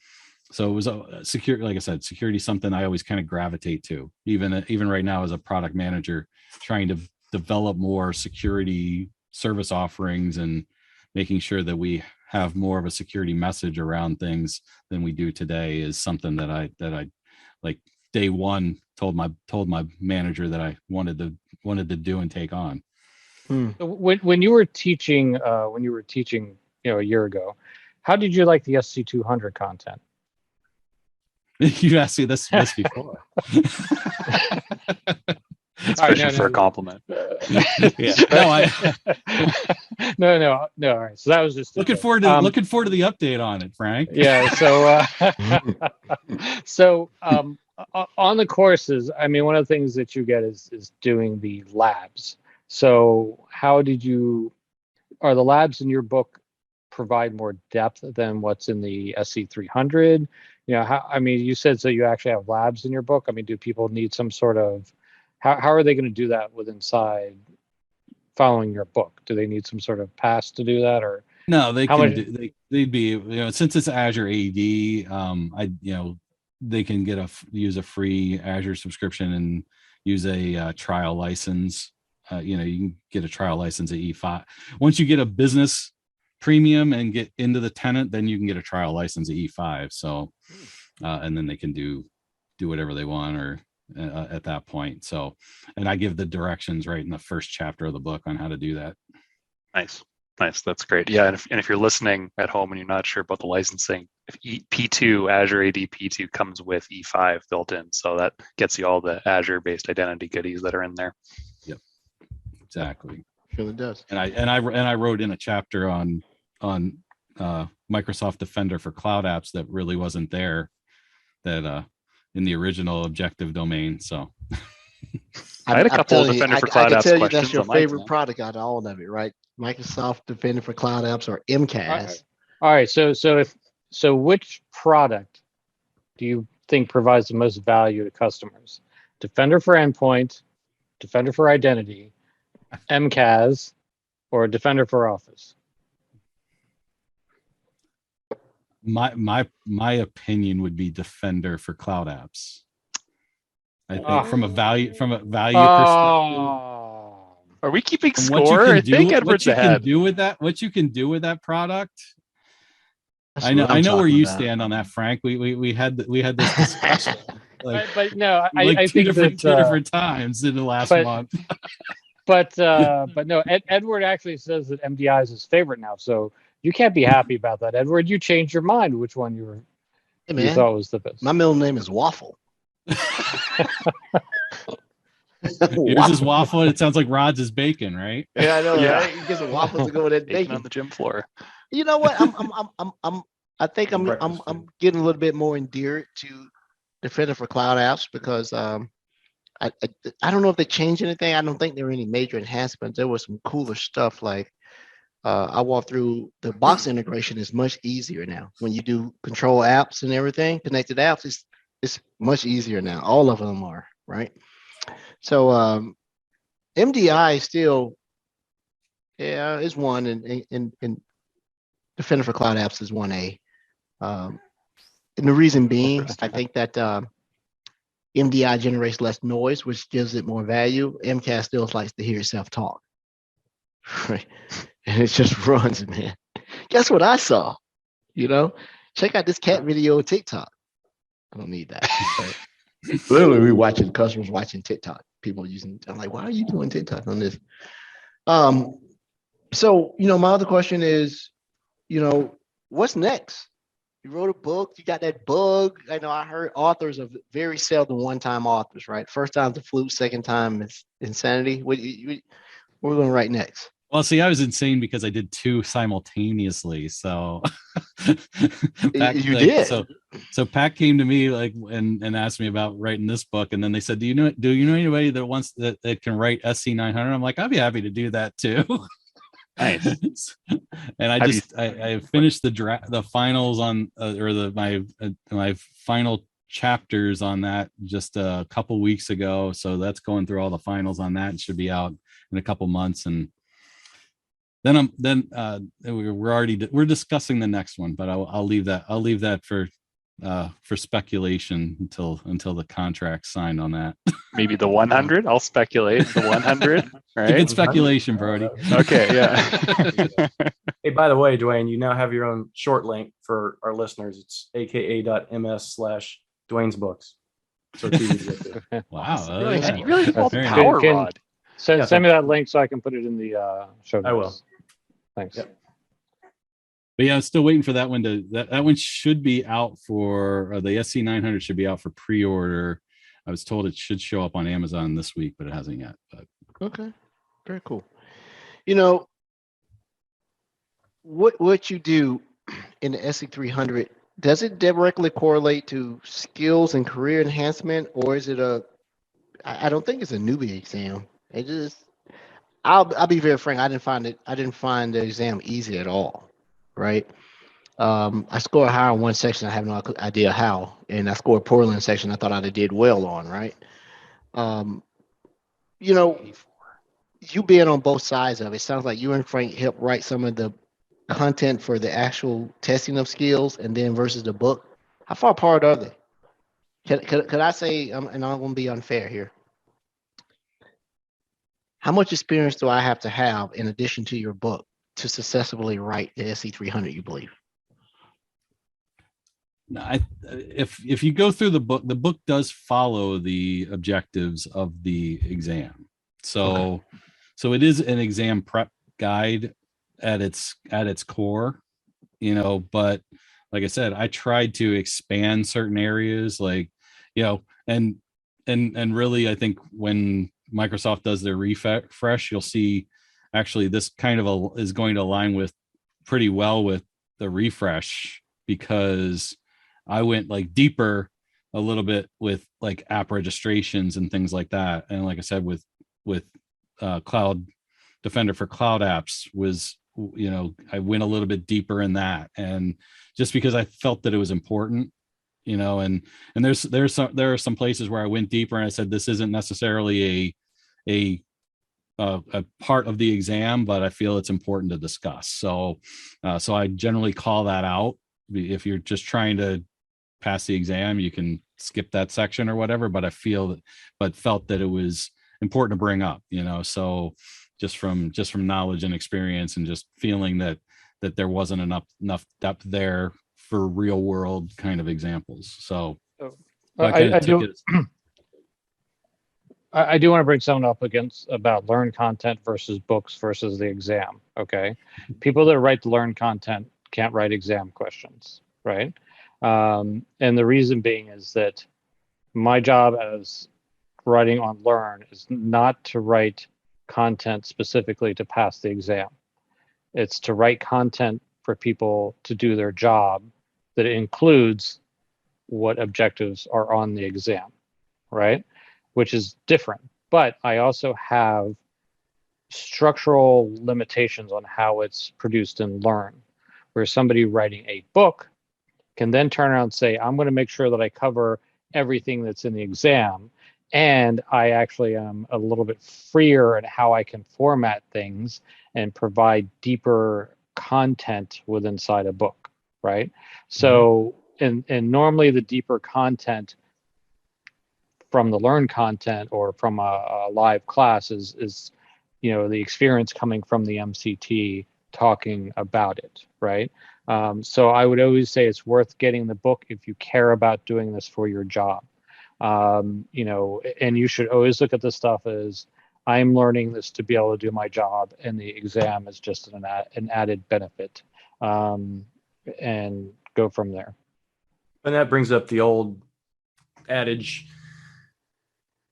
it was a security, like I said, security is something I always kind of gravitate to, even right now as a product manager, trying to develop more security service offerings and making sure that we have more of a security message around things than we do today is something that I like day one told my manager that I wanted to do and take on. So when you were teaching, a year ago, how did you like the SC-200 content? You asked me this before. It's fishing for a compliment. Yeah. No. All right. So that was just looking forward to the update on it, Frank. Yeah. So, on the courses, I mean, one of the things that you get is doing the labs. So are the labs in your book provide more depth than what's in the SC-300? You said so you actually have labs in your book. I mean, do people need some sort of, how are they going to do that with inside following your book? Do they need some sort of pass to do that, or? No, they'd be, since it's Azure AD, they can use a free Azure subscription and use a trial license. You can get a trial license at E5. Once you get a business premium and get into the tenant, then you can get a trial license at E5. So, and then they can do whatever they want or at that point. So, and I give the directions right in the first chapter of the book on how to do that. Nice. That's great. Yeah. And if you're listening at home and you're not sure about the licensing, if P2, Azure AD P2 comes with E5 built in. So that gets you all the Azure based identity goodies that are in there. Yep. Exactly. Sure it does. And I wrote in a chapter on Microsoft Defender for cloud apps that really wasn't there, that in the original objective domain. So I had a couple of Defender for cloud apps questions. questions. That's your favorite product out of all of it, right? Microsoft Defender for cloud apps, or MCAS. All right. So which product do you think provides the most value to customers? Defender for endpoint, Defender for identity, MCAS, or Defender for Office? My opinion would be Defender for cloud apps. I think from a value perspective. Are we keeping score? I think Edward's ahead. What you can do with that product. That's I know where you about. stand on that, Frank. We had this discussion. But no, I think two different times in the last month. But no, Edward actually says that MDI is his favorite now. So you can't be happy about that, Edward. You changed your mind which one you thought was the best. My middle name is Waffle. Yours is Waffle, and it sounds like Rod's is bacon, right? Yeah, I know. Yeah. Right? You get some waffles to go with that bacon on the gym floor. You know what? I think I'm getting a little bit more endeared to Defender for cloud apps because I don't know if they changed anything. I don't think there were any major enhancements. There was some cooler stuff like I walked through the box integration is much easier now. When you do control apps and everything, connected apps, it's much easier now. All of them are, right? So MDI still, is one, and Defender for Cloud Apps is 1A. And the reason being, I think that MDI generates less noise, which gives it more value. MCAS still likes to hear itself talk, right? And it just runs, man. Guess what I saw? Check out this cat video on TikTok. I don't need that. Right? Literally, we watching customers watching TikTok. People using. I'm like, why are you doing TikTok on this? So my other question is, what's next? You wrote a book. You got that bug. I know I heard authors are very seldom one-time authors, right? First time's a fluke. Second time is insanity. What we're going to write next? Well, see, I was insane because I did two simultaneously. So You did. So Pat came to me like and asked me about writing this book, and then they said, do you know anybody that wants that can write SC-900? I'm like, I'd be happy to do that too. Nice. And I finished the finals on my final chapters on that just a couple weeks ago. So that's going through all the finals on that. It should be out in a couple months, and then we're discussing the next one, but I'll leave that for speculation until the contract's signed on that. Maybe the 100. I'll speculate the 100. Right? Good speculation, Brody. Okay, yeah. Hey, by the way, Dwayne, you now have your own short link for our listeners. It's aka.ms/Dwayne's books. So it's easy to get to. Wow, You really called Very Power Can- Rod. Send me that link so I can put it in the show notes. I will. Thanks. Yep. But yeah, I'm still waiting for that one that one should be out for the SC-900 should be out for pre-order. I was told it should show up on Amazon this week, but it hasn't yet. But Okay, very cool. You know, what you do in the SC-300, does it directly correlate to skills and career enhancement, or is it I don't think it's a newbie exam. It just, I'll be very frank. I didn't find the exam easy at all. Right. I scored higher in one section. I have no idea how, and I scored poorly in a section I thought I did well on. Right. You know, you being on both sides of it, sounds like you and Frank helped write some of the content for the actual testing of skills, and then versus the book. How far apart are they? Could I say, and I'm going to be unfair here, how much experience do I have to have in addition to your book to successfully write the SC-300, you believe? If you go through the book does follow the objectives of the exam. So it is an exam prep guide at its core, but like I said, I tried to expand certain areas, like, and really, I think when Microsoft does their refresh, you'll see actually this kind of is going to align pretty well with the refresh, because I went like deeper a little bit with like app registrations and things like that. And like I said, with Cloud Defender for cloud apps was, I went a little bit deeper in that, and just because I felt that it was important, and there are some places where I went deeper and I said, this isn't necessarily a part of the exam, but I feel it's important to discuss. So I generally call that out. If you're just trying to pass the exam, you can skip that section or whatever, but felt that it was important to bring up, so just from knowledge and experience, and just feeling that there wasn't enough depth there for real world kind of examples. So I do want to bring something up about learn content versus books versus the exam. Okay. People that write the learn content can't write exam questions, right? And the reason being is that my job as writing on learn is not to write content specifically to pass the exam. It's to write content for people to do their job that includes what objectives are on the exam, right? Which is different. But I also have structural limitations on how it's produced in learn, where somebody writing a book can then turn around and say, I'm going to make sure that I cover everything that's in the exam. And I actually am a little bit freer in how I can format things and provide deeper content within inside a book, right? So, and normally the deeper content from the learn content or from a live class is the experience coming from the MCT talking about it, right? So I would always say it's worth getting the book if you care about doing this for your job. And you should always look at this stuff as, I'm learning this to be able to do my job, and the exam is just an added benefit. And go from there. And that brings up the old adage,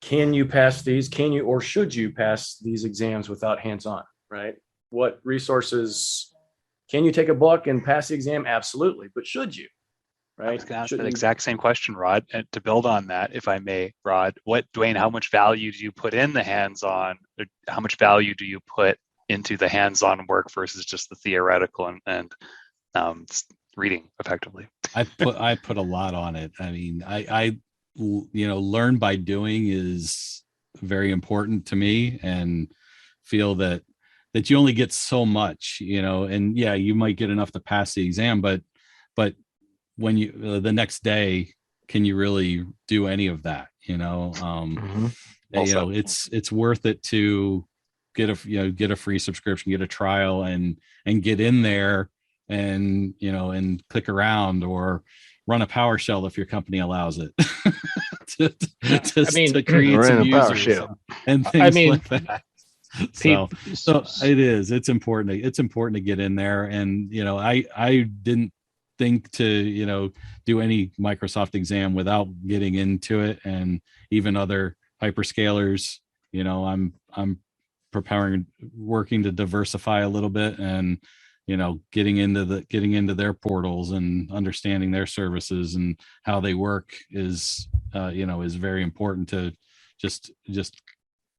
can you pass these? Can you or should you pass these exams without hands-on, right? What resources can you take a book and pass the exam? Absolutely. But should you? I Right? was going to ask Shouldn't that you- exact same question, Rod. And to build on that, if I may, Rod, Dwayne, how much value do you put in the hands-on? Or how much value do you put into the hands-on work versus just the theoretical and reading effectively? I put a lot on it. I mean, I learn by doing is very important to me, and feel that you only get so much, and yeah, you might get enough to pass the exam, but when you the next day, can you really do any of that? Also, It's worth it to get a free subscription, get a trial, and get in there and click around or run a PowerShell if your company allows it to create some users and things like that. So it's important to get in there. And I didn't think to do any Microsoft exam without getting into it, and even other hyperscalers. I'm working to diversify a little bit, and getting into their portals and understanding their services and how they work is very important. To just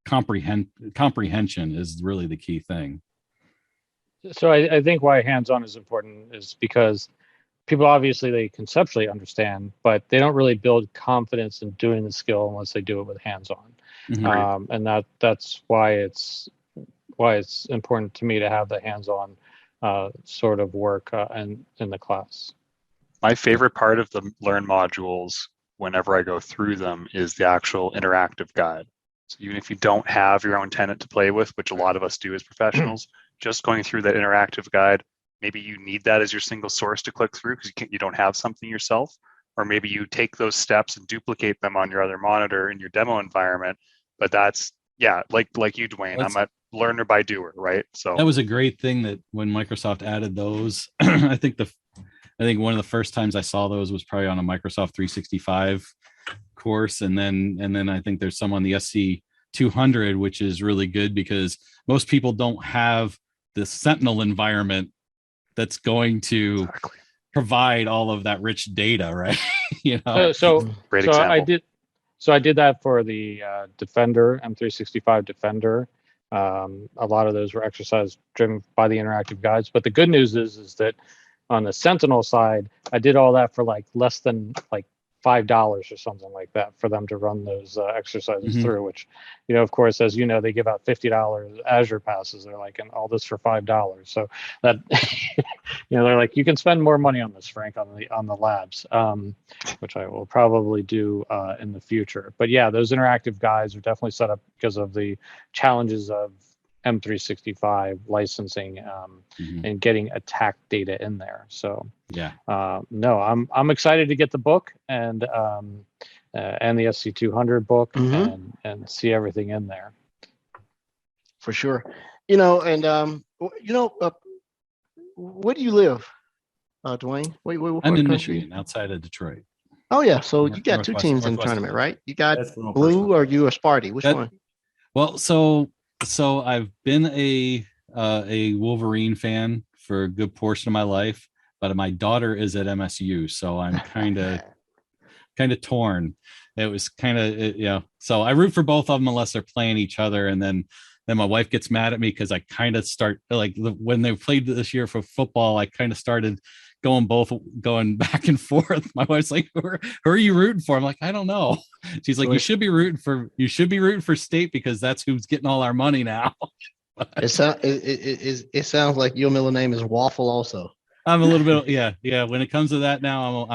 comprehension is really the key thing. So I think why hands-on is important is because people obviously they conceptually understand, but they don't really build confidence in doing the skill unless they do it with hands-on. Mhm. And that's why it's important to me to have the hands-on sort of work in the class. My favorite part of the Learn modules, whenever I go through them, is the actual interactive guide. So even if you don't have your own tenant to play with, which a lot of us do as professionals, just going through that interactive guide, maybe you need that as your single source to click through because you don't have something yourself, or maybe you take those steps and duplicate them on your other monitor in your demo environment. But that's, like you, Dwayne, I'm a learner by doer, right? So that was a great thing that when Microsoft added those, I think one of the first times I saw those was probably on a Microsoft 365 course, and then I think there's some on the SC-200, which is really good because most people don't have the Sentinel environment that's going to provide all of that rich data, right? Great example. I did that for the Defender, M365 Defender. A lot of those were exercise driven by the interactive guides. But the good news is that on the Sentinel side, I did all that for less than $5 or something like that for them to run those exercises through, which, of course, as they give out $50 Azure passes. They're like, and all this for $5. So that, they're like, you can spend more money on this, Frank, on the labs, which I will probably do in the future. But yeah, those interactive guides are definitely set up because of the challenges of M365 licensing and getting attack data in there. So yeah, no, I'm excited to get the book and the SC-200 book and see everything in there. For sure. Where do you live, Dwayne? What I'm in country? Michigan, outside of Detroit. Oh yeah, so you got two Northwest- teams in the Northwest tournament, Michigan. right? You got That's no Blue personal- or you a Sparty? Which one? Well, so I've been a Wolverine fan for a good portion of my life, but my daughter is at MSU, so I'm kind of torn. It was so I root for both of them unless they're playing each other, and then my wife gets mad at me because I kind of start when they played this year for football, I kind of started going back and forth. My wife's like, who are you rooting for? I'm like, I don't know. She's like, you should be rooting for State because that's who's getting all our money now. It sounds like your middle name is Waffle also. I'm a little bit, yeah. When it comes to that now,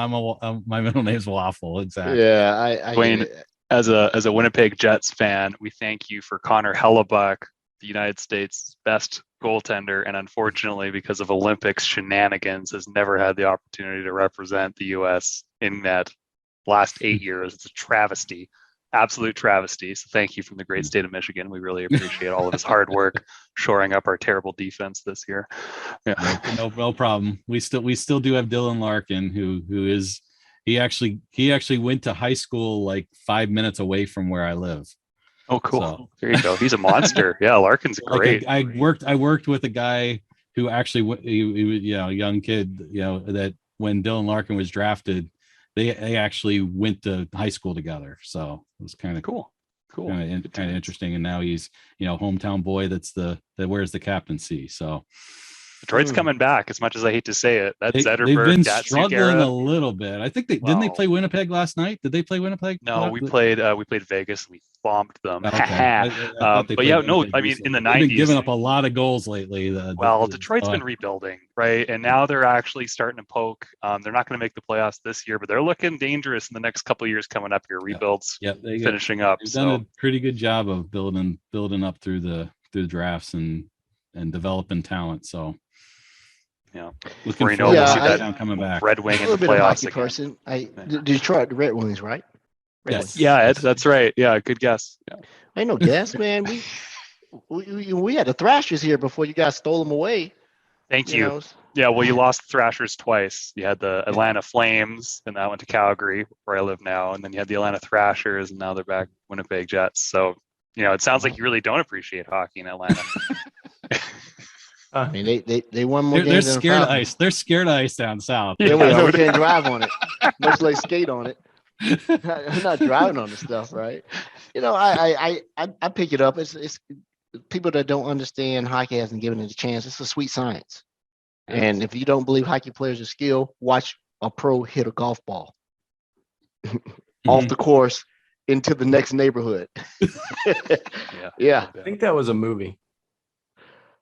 my middle name's Waffle. Exactly. Yeah, I Dwayne, as a Winnipeg Jets fan, we thank you for Connor Hellebuck, the United States' best goaltender, and unfortunately, because of Olympics shenanigans, has never had the opportunity to represent the U.S. in that last 8 years. It's a travesty. absolute travesty. So thank you from the great state of Michigan. We really appreciate all of his hard work shoring up our terrible defense this year. Yeah. No problem. We still do have Dylan Larkin, who is he actually went to high school like 5 minutes away from where I live. Oh, cool. So. There you go. He's a monster. Yeah, Larkin's great. I worked with a guy who actually he was, you know, a young kid, you know, that when Dylan Larkin was drafted, they actually went to high school together. So it was kind of cool. Kind of interesting. And now he's, you know, hometown boy that wears the captaincy. So Detroit's coming back, as much as I hate to say it. That Zetterberg, they've been Datsuk struggling era. a little bit. I think didn't they play Winnipeg last night? Did they play Winnipeg? No, we played Vegas and we bombed them. Okay. But yeah, no, I mean, in the 90s, they've been giving up a lot of goals lately. Detroit's been rebuilding, right? And now they're actually starting to poke. They're not going to make the playoffs this year, but they're looking dangerous in the next couple of years coming up here. Rebuilds, finishing up. They've done a pretty good job of building up through the drafts and developing talent. So. Yeah, looking forward to see that coming back. Red Wing in the playoffs again. Detroit, the Red Wings, right? Yes. Yeah, Ed, that's right. Yeah, good guess. Yeah. Ain't no guess, man. We had the Thrashers here before you guys stole them away. Thank you. Yeah, well, you lost the Thrashers twice. You had the Atlanta Flames, and that went to Calgary, where I live now, and then you had the Atlanta Thrashers, and now they're back Winnipeg Jets. So, you know, it sounds like you really don't appreciate hockey in Atlanta. I mean, they won more They're games. scared of ice. They're scared of ice down south. Yeah, we can't drive on it, much like skate on it. I'm not driving on the stuff, right? You know, I pick it up. It's people that don't understand hockey hasn't given it a chance. It's a sweet science, and if you don't believe hockey players are skilled, watch a pro hit a golf ball off the course into the next neighborhood. Yeah. I think that was a movie.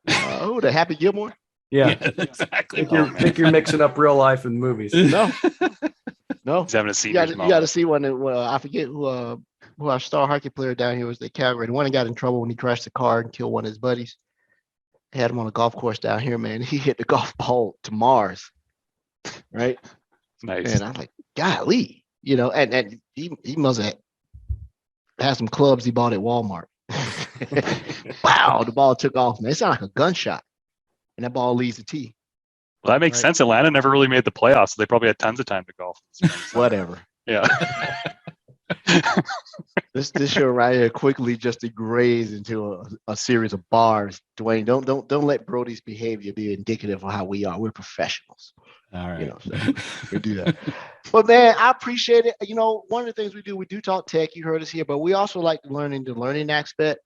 The Happy Gilmore? Yeah, exactly. I think you're mixing up real life and movies. No. He's having a You got to see one. I forget who our star hockey player down here was. The Calgary. The one that got in trouble when he crashed the car and killed one of his buddies. They had him on a golf course down here, man. He hit the golf ball to Mars. Right? Nice. And I was like, golly, you know, and he must have had some clubs he bought at Walmart. Wow, the ball took off, man. It sounded like a gunshot. And that ball leaves the tee. Well, that makes sense. Atlanta never really made the playoffs, so they probably had tons of time to golf. Whatever. Yeah. This show right here quickly just degrades into a series of bars. Dwayne, don't let Brody's behavior be indicative of how we are. We're professionals. All right. You know, so we do that. But man, I appreciate it. You know, one of the things we do talk tech. You heard us here, but we also like learning the learning aspect,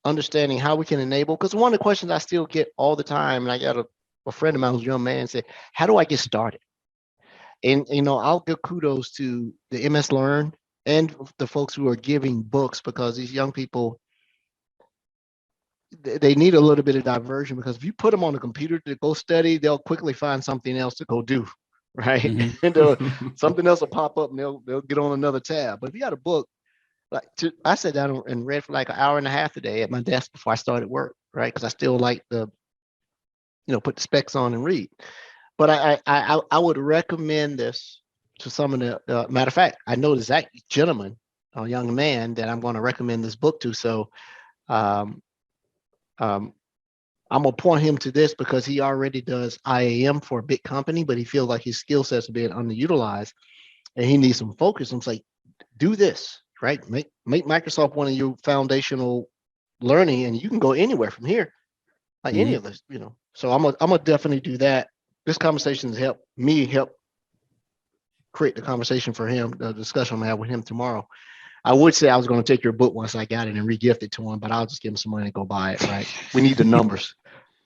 understanding how we can enable. Because one of the questions I still get all the time, and I got a friend of mine who's a young man say, how do I get started? And, you know, I'll give kudos to the MS Learn and the folks who are giving books, because these young people, they need a little bit of diversion, because if you put them on the computer to go study, they'll quickly find something else to go do, right? Mm-hmm. And something else will pop up and they'll get on another tab. But if you got a book, I sat down and read for like an hour and a half a day at my desk before I started work, right? Because I still like to, you know, put the specs on and read. But I would recommend this to some of the, matter of fact, I know this gentleman, a young man, that I'm going to recommend this book to. So I'm going to point him to this, because he already does IAM for a big company, but he feels like his skill sets are being underutilized and he needs some focus. I'm like, do this, right? Make Microsoft one of your foundational learning, and you can go anywhere from here, like any of this, you know. So I'm gonna definitely do that. This conversation has helped me create the conversation for him, the discussion I'm gonna have with him tomorrow. I would say I was going to take your book once I got it and re-gift it to him, but I'll just give him some money and go buy it, right? We need the numbers.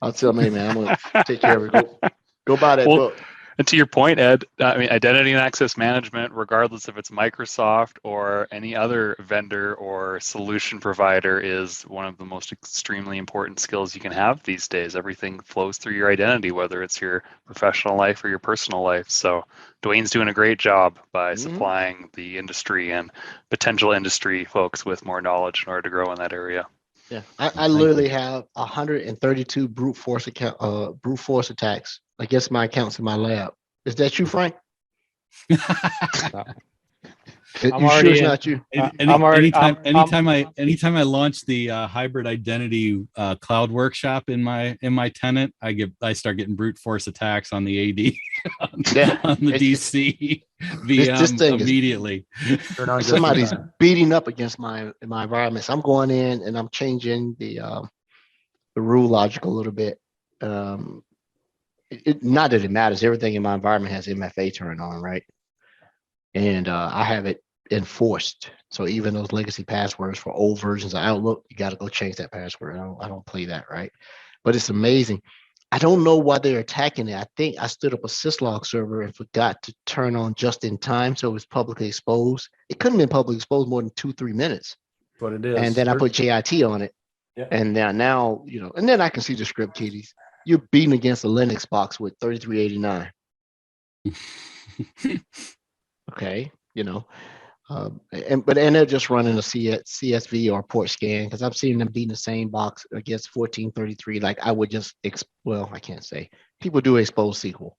I'll tell him, hey, man, I'm going to take care of it. Go buy that book. And to your point, Ed, I mean, identity and access management, regardless if it's Microsoft or any other vendor or solution provider, is one of the most extremely important skills you can have these days. Everything flows through your identity, whether it's your professional life or your personal life. So Dwayne's doing a great job by supplying the industry and potential industry folks with more knowledge in order to grow in that area. Yeah, I literally have 132 brute force attacks against my accounts in my lab. Is that you, Frank? You I'm sure already it's in. not you? Anytime I launch the hybrid identity cloud workshop in my tenant, I start getting brute force attacks on the AD Yeah, on the it's- DC this VM thing is- immediately. Turn on just Somebody's in time. beating up against my environments. I'm going in and I'm changing the rule logic a little bit. Not that it matters. Everything in my environment has MFA turned on, right? And I have it enforced. So even those legacy passwords for old versions of Outlook, you got to go change that password. I don't play that, right? But it's amazing. I don't know why they're attacking it. I think I stood up a syslog server and forgot to turn on just in time, so it was publicly exposed. It couldn't have been publicly exposed more than 2-3 minutes. What it is. And then I put JIT on it. Yeah. And now, and then I can see the script kiddies. You're beating against a Linux box with 3389. Okay, and they're just running a CSV or port scan, because I've seen them beating the same box against 1433. Like I would just I can't say. People do expose SQL.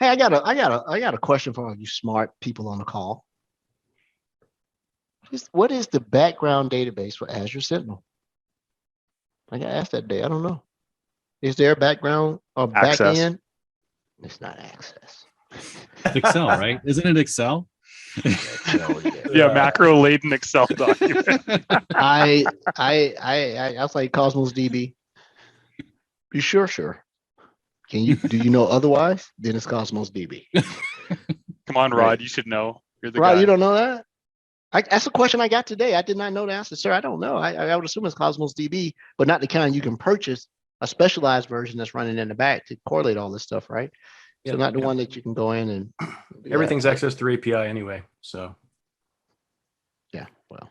Hey, I got a question for all you smart people on the call. What is the background database for Azure Sentinel? I got asked that day. I don't know. Is there a background or back Access. end? It's not access. It's Excel, right? Isn't it Excel? Yeah, macro laden Excel document. I was like Cosmos DB. You sure? Sure. Do you know otherwise? Then it's Cosmos DB. Come on, Rod, you should know. You're the Right? guy. You don't know that? That's a question I got today. I did not know the answer, sir. I don't know. I would assume it's Cosmos DB, but not the kind you can purchase a specialized version that's running in the back to correlate all this stuff, right? So not the one that you can go in and Everything's accessed through API anyway. So yeah, well,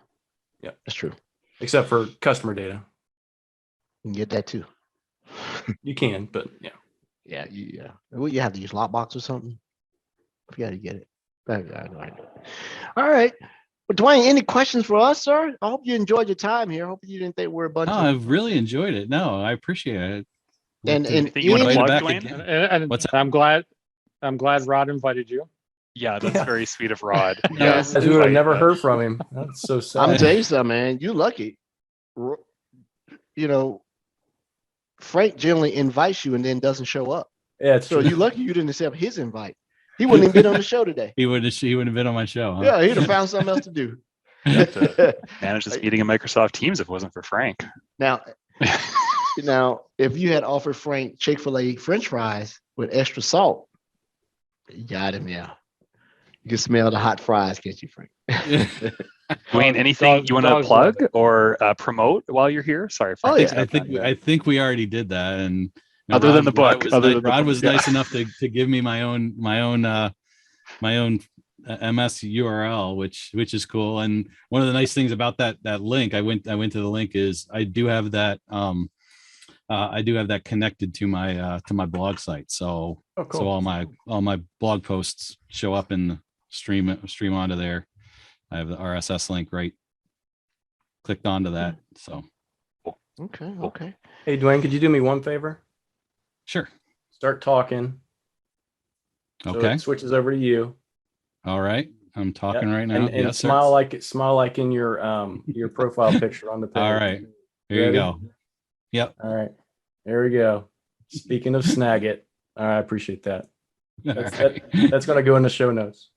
yeah, that's true. except for customer data. You can get that too. You can, but yeah. Yeah. Well, you have to use Lockbox or something. I forgot to get it. I know I do. All right. Well, Dwayne, any questions for us, sir? I hope you enjoyed your time here. I hope you didn't think we're a bunch No, of I've really enjoyed it. No, I appreciate it. and Think you wanna any- plug, back Dwayne? again. And What's I'm glad Rod invited you. Yeah, that's very sweet of Rod. Yes. As we would have never heard from him. That's so sad. I'm telling you something, man. You lucky. Frank generally invites you and then doesn't show up. Yeah, it's So true. you lucky you didn't accept his invite. He wouldn't even been on the show today. He wouldn't have been on my show, huh? Yeah, he'd have found something else to do. Manage this meeting in Microsoft Teams if it wasn't for Frank. Now, if you had offered Frank Chick-fil-A French fries with extra salt, you got him. Yeah, you can smell the hot fries, can't you, Frank? Dwayne, anything Dogs- you want to dogs plug love it. or promote while you're here? Sorry, Oh, Frank. yeah. I think we already did that. And Other than the book, Rod was yeah. nice enough to give me my own MS URL, which is cool. And one of the nice things about that link, I went to the link, is I do have that connected to my blog site. So Oh, cool. so all my blog posts show up in the stream onto there. I have the RSS link right clicked onto that. So Okay. Hey, Dwayne, could you do me one favor? sure. Start talking. So Okay. it switches over to you. All right. I'm talking Yeah. right now. And Yes, sir. smile like in your profile picture on the page. All right. Here you Ready? go. Yep. All right. There we go. Speaking of Snagit, I appreciate that. All That's, right. that's going to go in the show notes.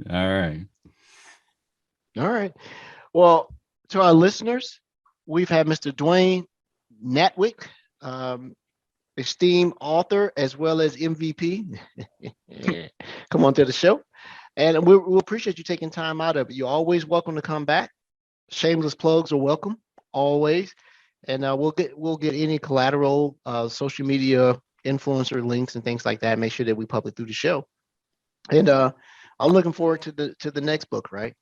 All right. All right. Well, to our listeners, we've had Mr. Dwayne Natwick, esteemed author as well as MVP. Come on to the show. And we'll appreciate you taking time out of it. You're always welcome to come back. Shameless plugs are welcome, always. And we'll get any collateral, social media influencer links and things like that. Make sure that we publish through the show. And I'm looking forward to the next book, right?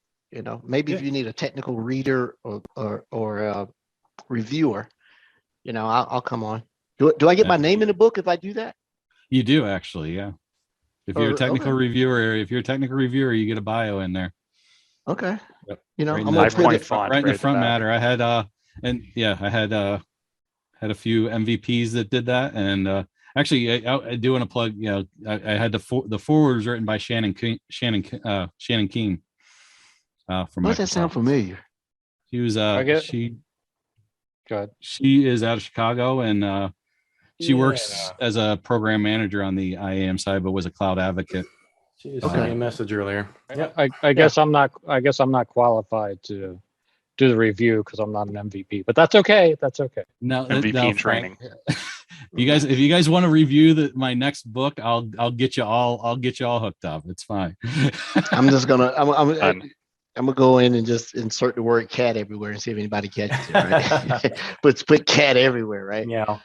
Maybe if you need a technical reader or reviewer, I'll come on. Do I get my name in the book if I do that? You do actually, yeah. If you're a technical Okay. reviewer, you get a bio in there. Okay. Yep. I'm Right in gonna the- 5-point put font. right in the at front back. matter. I had had a few MVPs that did that, and actually I do want to plug. I had the forward was written by Shannon King. for Why does that sound Microsoft. familiar? She was Go ahead. she is out of Chicago, and she works Yeah. as a program manager on the IAM side, but was a cloud advocate. She just sent me a message earlier. Yep. I guess I'm not. I guess I'm not qualified to do the review because I'm not an MVP. But that's okay. That's okay. Now, MVP now, in training. if you guys want to review my next book, I'll get you all. I'll get you all hooked up. It's fine. I'm just gonna I'm Done. gonna go in and just insert the word cat everywhere and see if anybody catches it. Right? put cat everywhere, right? Yeah.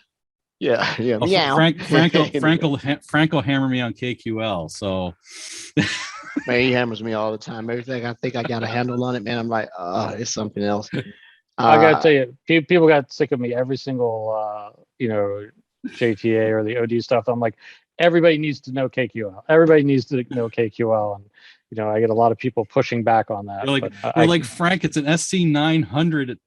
Yeah. Oh, Meow. Frank will hammer me on KQL. So Man, he hammers me all the time. Everything I think I got a handle on it, man. I'm like, it's something else. I gotta tell you, people got sick of me every single JTA or the OD stuff. I'm like, everybody needs to know KQL. Everybody needs to know KQL, and I get a lot of people pushing back on that. They're like Frank, it's an SC-900.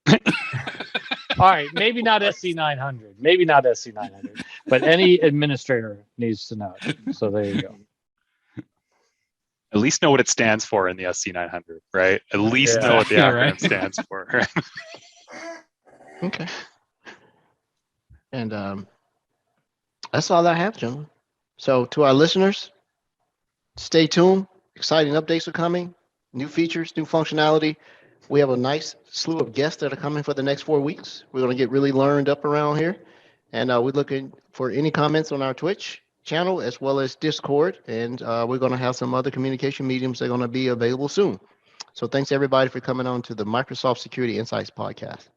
All right, maybe not SC-900, but any administrator needs to know it. So there you go. At least know what it stands for in the SC-900, right? At least know what the acronym right. stands for. Okay. And that's all I have, gentlemen. So to our listeners, stay tuned. Exciting updates are coming. New features, new functionality. We have a nice slew of guests that are coming for the next 4 weeks. We're going to get really learned up around here. And we're looking for any comments on our Twitch channel as well as Discord. And we're going to have some other communication mediums that are going to be available soon. So thanks everybody for coming on to the Microsoft Security Insights podcast.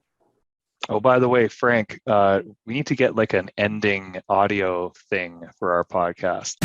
Oh, by the way, Frank, we need to get like an ending audio thing for our podcast.